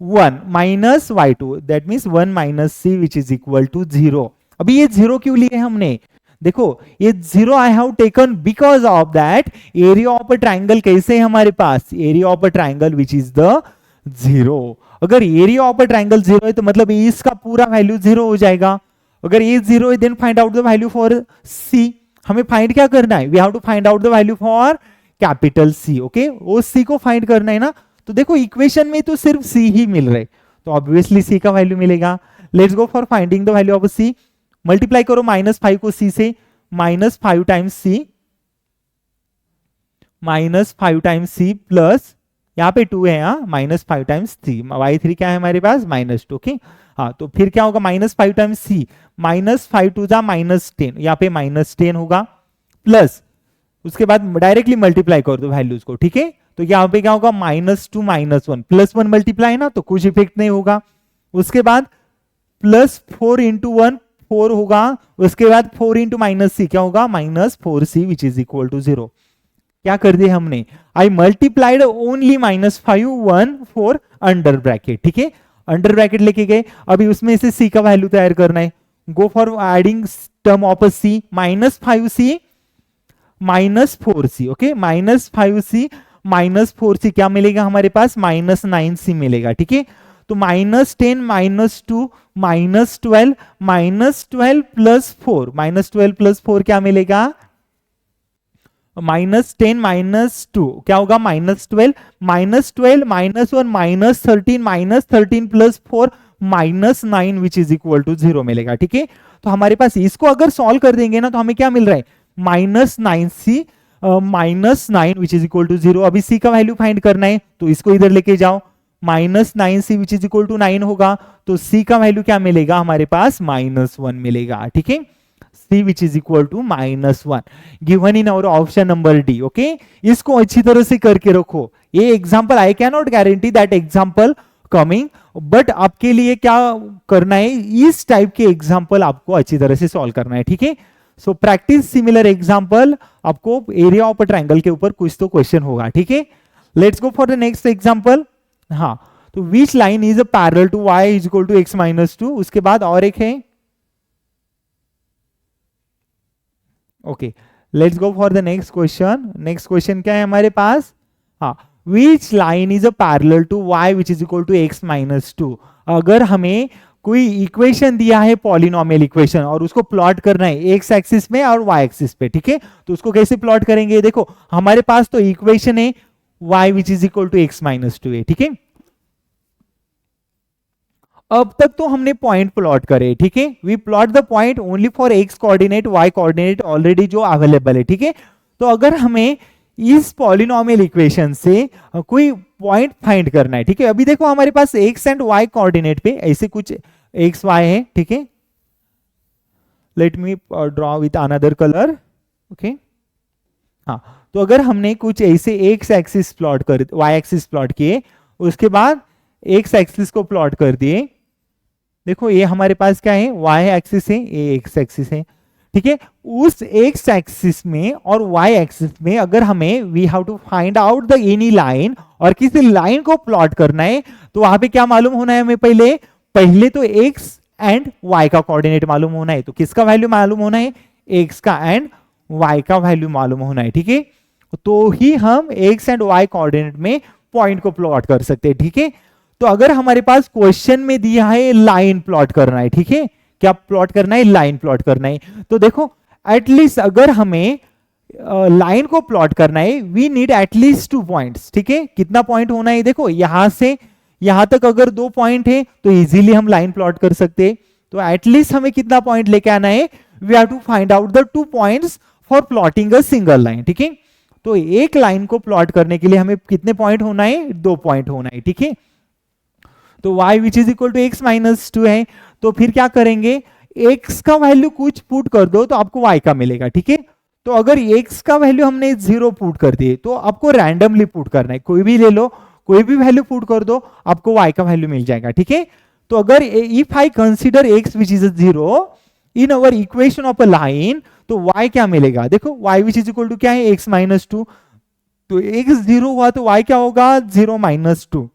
Speaker 1: 1 minus y2, that means 1 minus c which is equal to 0। अभी ये 0 क्यों लिए हमने, देखो ये 0 I have taken because of that area of a triangle कैसे है हमारे पास, area of a triangle which is the 0। अगर एरिया ऑफ अ ट्रायंगल 0 है तो मतलब इसका पूरा वैल्यू 0 हो जाएगा। अगर ये 0 है then find out the value for c, हमें फाइंड क्या करना है, we have to find out the value for capital C, ओके, वो c को फाइंड करना है ना। तो देखो इक्वेशन में तो सिर्फ c ही मिल रहे, तो ऑब्वियसली c का वैल्यू मिलेगा। Let's go for finding the value of c, multiply करो -5 को c से, -5 times c, -5 times c plus यहाँ पे 2 है, यहाँ -5 टाइम्स 3, y3 क्या है हमारे पास -2, ओके। हाँ, तो फिर क्या होगा -5 टाइम्स c, -5 टू जा -10, यहाँ पे -10 होगा, प्लस उसके बाद डायरेक्टली मल्टीप्लाई कर दो वैल्यूज को, ठीक है। तो यहाँ पे क्या होगा -2 -1 +1 मल्टीप्लाई ना, तो कुछ इफेक्ट नहीं होगा। उसके बाद +4 इंटू 1 4 होगा, उसके बाद 4 इंटू -c क्या होगा -4c which is equal to 0। क्या कर दिया हमने, आई मल्टीप्लाइड ओनली -5 1 4 अंडर ब्रैकेट, ठीक है, अंडर ब्रैकेट लेके गए। अभी उसमें से c का वैल्यू तैयार करना है, go for adding term of c, -5c -4c, okay, -5c -4c क्या मिलेगा हमारे पास -9c मिलेगा, ठीक है। तो -10 -2 -12 -12 प्लस 4, -12 प्लस 4 क्या मिलेगा -10 -2 क्या होगा -12 -12 -1 -13 -13 plus 4 -9 which is equal to 0 मिलेगा, ठीक है। तो हमारे पास इसको अगर सॉल्व कर देंगे ना तो हमें क्या मिल रहा है -9c -9 which is equal to 0। अभी c का वैल्यू फाइंड करना है तो इसको इधर लेके जाओ, -9c which is equal to 9 होगा, तो c का वैल्यू क्या मिलेगा हमारे पास, -1 मिलेगा, ठीक है। c which is equal to -1 given in our option number D. Okay, इसको अच्छी तरह से करके रखो। ये example I can not guarantee that example coming, but आपके लिए क्या करना है, इस टाइप के एग्जांपल आपको अच्छी तरह से सॉल्व करना है, ठीक है। सो प्रैक्टिस सिमिलर एग्जांपल, आपको एरिया ऑफ अ ट्रायंगल के ऊपर कुछ तो क्वेश्चन होगा, ठीक है। Let's go for the next example. हाँ, तो which line is a parallel to y is equal to x-2। उसके बाद और एक है, okay, let's go for the next question. Next question क्या है हमारे पास, हाँ, which line is a parallel to y which is equal to x-2। अगर हमें कोई इक्वेशन दिया है पॉलिनोमियल इक्वेशन और उसको प्लॉट करना है एक्स एक्सिस में और वाई एक्सिस पे, ठीक है, तो उसको कैसे प्लॉट करेंगे, देखो हमारे पास तो इक्वेशन है y which is equal to x-2 है, ठीक है। अब तक तो हमने पॉइंट प्लॉट करे, ठीक है, we plot the point only for x coordinate, y coordinate already जो अवेलेबल है, ठीक है। तो अगर हमें इस पॉलिनोमियल इक्वेशन से कोई पॉइंट फाइंड करना है, ठीक है, अभी देखो हमारे पास एक्स एंड वाई कोऑर्डिनेट पे ऐसे कुछ एक्स वाई है, ठीक है। Let me draw with another colour, okay. हाँ, तो अगर हमने कुछ ऐसे एक्स एक्सिस प्लॉट कर, वाई एक्सिस प्लॉट किए, उसके बाद एक्स एक्सिस को प्लॉट कर दिए, देखो ये हमारे पास क्या है, वाई एक्सिस है, ये एक्स एक्सिस है, ठीक है। उस एक्स एक्सिस में और वाई एक्सिस में अगर हमें we have to find out the any line और किसी लाइन को प्लॉट करना है, तो वहां पे क्या मालूम होना है हमें, पहले तो एक्स एंड वाई का कोऑर्डिनेट मालूम होना है। तो किसका वैल्यू मालूम होना है, एक्स का एंड वाई का वैल्यू मालूम होना है, ठीक है। तो ही हम एक्स एंड वाई कोऑर्डिनेट में पॉइंट को प्लॉट कर सकते हैं, ठीक है। तो अगर हमारे पास क्वेश्चन में दिया है लाइन प्लॉट करना है, ठीक है, क्या प्लॉट करना है, लाइन प्लॉट करना है, तो देखो एटलीस्ट अगर हमें लाइन को प्लॉट करना है, वी नीड एटलीस्ट 2 पॉइंट्स, ठीक है। कितना पॉइंट होना है, देखो यहां से यहां तक अगर 2 पॉइंट है तो इजीली हम लाइन प्लॉट कर सकते हैं। तो एटलीस्ट हमें कितना पॉइंट लेके आना है, we have to find out the 2 points for plotting a single line, ठीक है। तो एक लाइन को प्लॉट करने के लिए हमें कितने पॉइंट होना है, 2 पॉइंट होना है, ठीक है। तो y which is equal to x-2 है, तो फिर क्या करेंगे, x का वैल्यू कुछ पुट कर दो तो आपको y का मिलेगा, ठीक है। तो अगर x का वैल्यू हमने 0 पुट कर दिए तो आपको रैंडमली पुट करना है, कोई भी ले लो, कोई भी वैल्यू पुट कर दो, आपको y का वैल्यू मिल जाएगा, ठीक है। तो अगर if I consider x which is 0 in our equation of a line, तो y क्या मिलेगा, देखो y which is equal to क्या है, x-2। तो x 0 हुआ तो y क्या होगा, 0-2।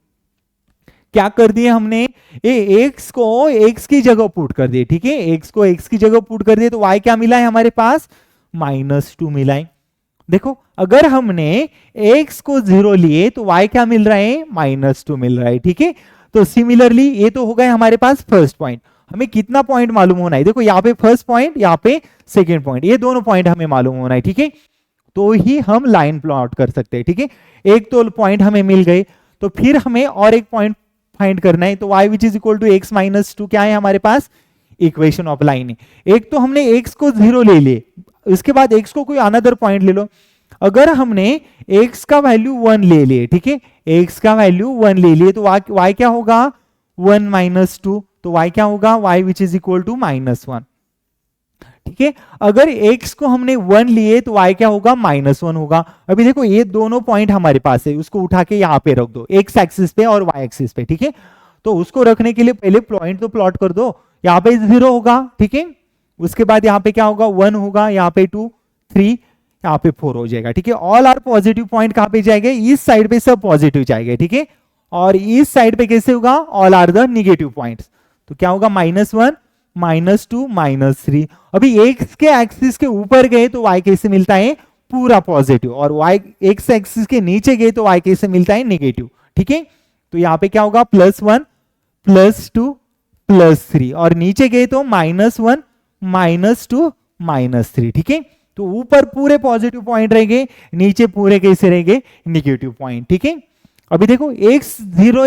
Speaker 1: क्या कर दिए हमने, एक्स को एक्स की जगह पुट कर दिए, ठीक है, एक्स को एक्स की जगह पुट कर दिए, तो y क्या मिला है हमारे पास, -2 मिला है। देखो अगर हमने x को 0 लिए तो y क्या मिल रहा है, -2 मिल रहा है, ठीक है। तो सिमिलरली ये तो हो गए हमारे पास फर्स्ट पॉइंट। हमें कितना पॉइंट मालूम होना है, देखो यहाँ पे फर्स्ट पॉइंट, यहाँ पे सेकेंड पॉइंट, ये दोनों पॉइंट हमें मालूम होना है, ठीक है। तो ही हम लाइन प्लॉट कर सकते हैं, ठीक है। एक तो पॉइंट हमें मिल गए, तो फिर हमें और एक पॉइंट फाइंड करना है। तो y which is equal to x-2 क्या है हमारे पास, इक्वेशन ऑफ लाइन है। एक तो हमने x को 0 ले लिए, इसके बाद x को कोई अनदर पॉइंट ले लो। अगर हमने x का वैल्यू 1 ले लिए, ठीक है, x का वैल्यू 1 ले लिए, तो y क्या होगा, 1-2। तो y क्या होगा, y which is equal to -1, ठीक है। अगर x को हमने 1 लिए तो y क्या होगा, -1 होगा। अभी देखो ये दोनों पॉइंट हमारे पास है, उसको उठा के यहाँ पे रख दो, x एक्सिस पे और y एक्सिस पे, ठीक है। तो उसको रखने के लिए पहले पॉइंट तो प्लॉट कर दो, यहाँ पे 0 होगा, ठीक है। उसके बाद यहाँ पे क्या होगा, 1 होगा, यहाँ पे 2, 3, यहाँ पे 4 हो जाएगा, ठीक है। ऑल आर पॉजिटिव पॉइंट कहाँ पे जाएंगे, इस साइड पे सब पॉजिटिव जाएंगे, ठीक है। और इस साइड पे कैसे होगा, all are the negative points. तो क्या होगा, -1, -2, -3। अभी x के एक्सिस के ऊपर गए तो y कैसे मिलता है, पूरा पॉजिटिव, और y x एक्सिस के नीचे गए तो y कैसे मिलता है, नेगेटिव, ठीक है। तो यहाँ पे क्या होगा, +1, +2, +3, और नीचे गए तो -1, -2, -3, ठीक है। तो ऊपर पूरे पॉजिटिव पॉइंट रहेंगे, नीचे पूरे कैसे रहेंगे, नेगेटिव पॉइंट, ठीक है। अभी देखो x 0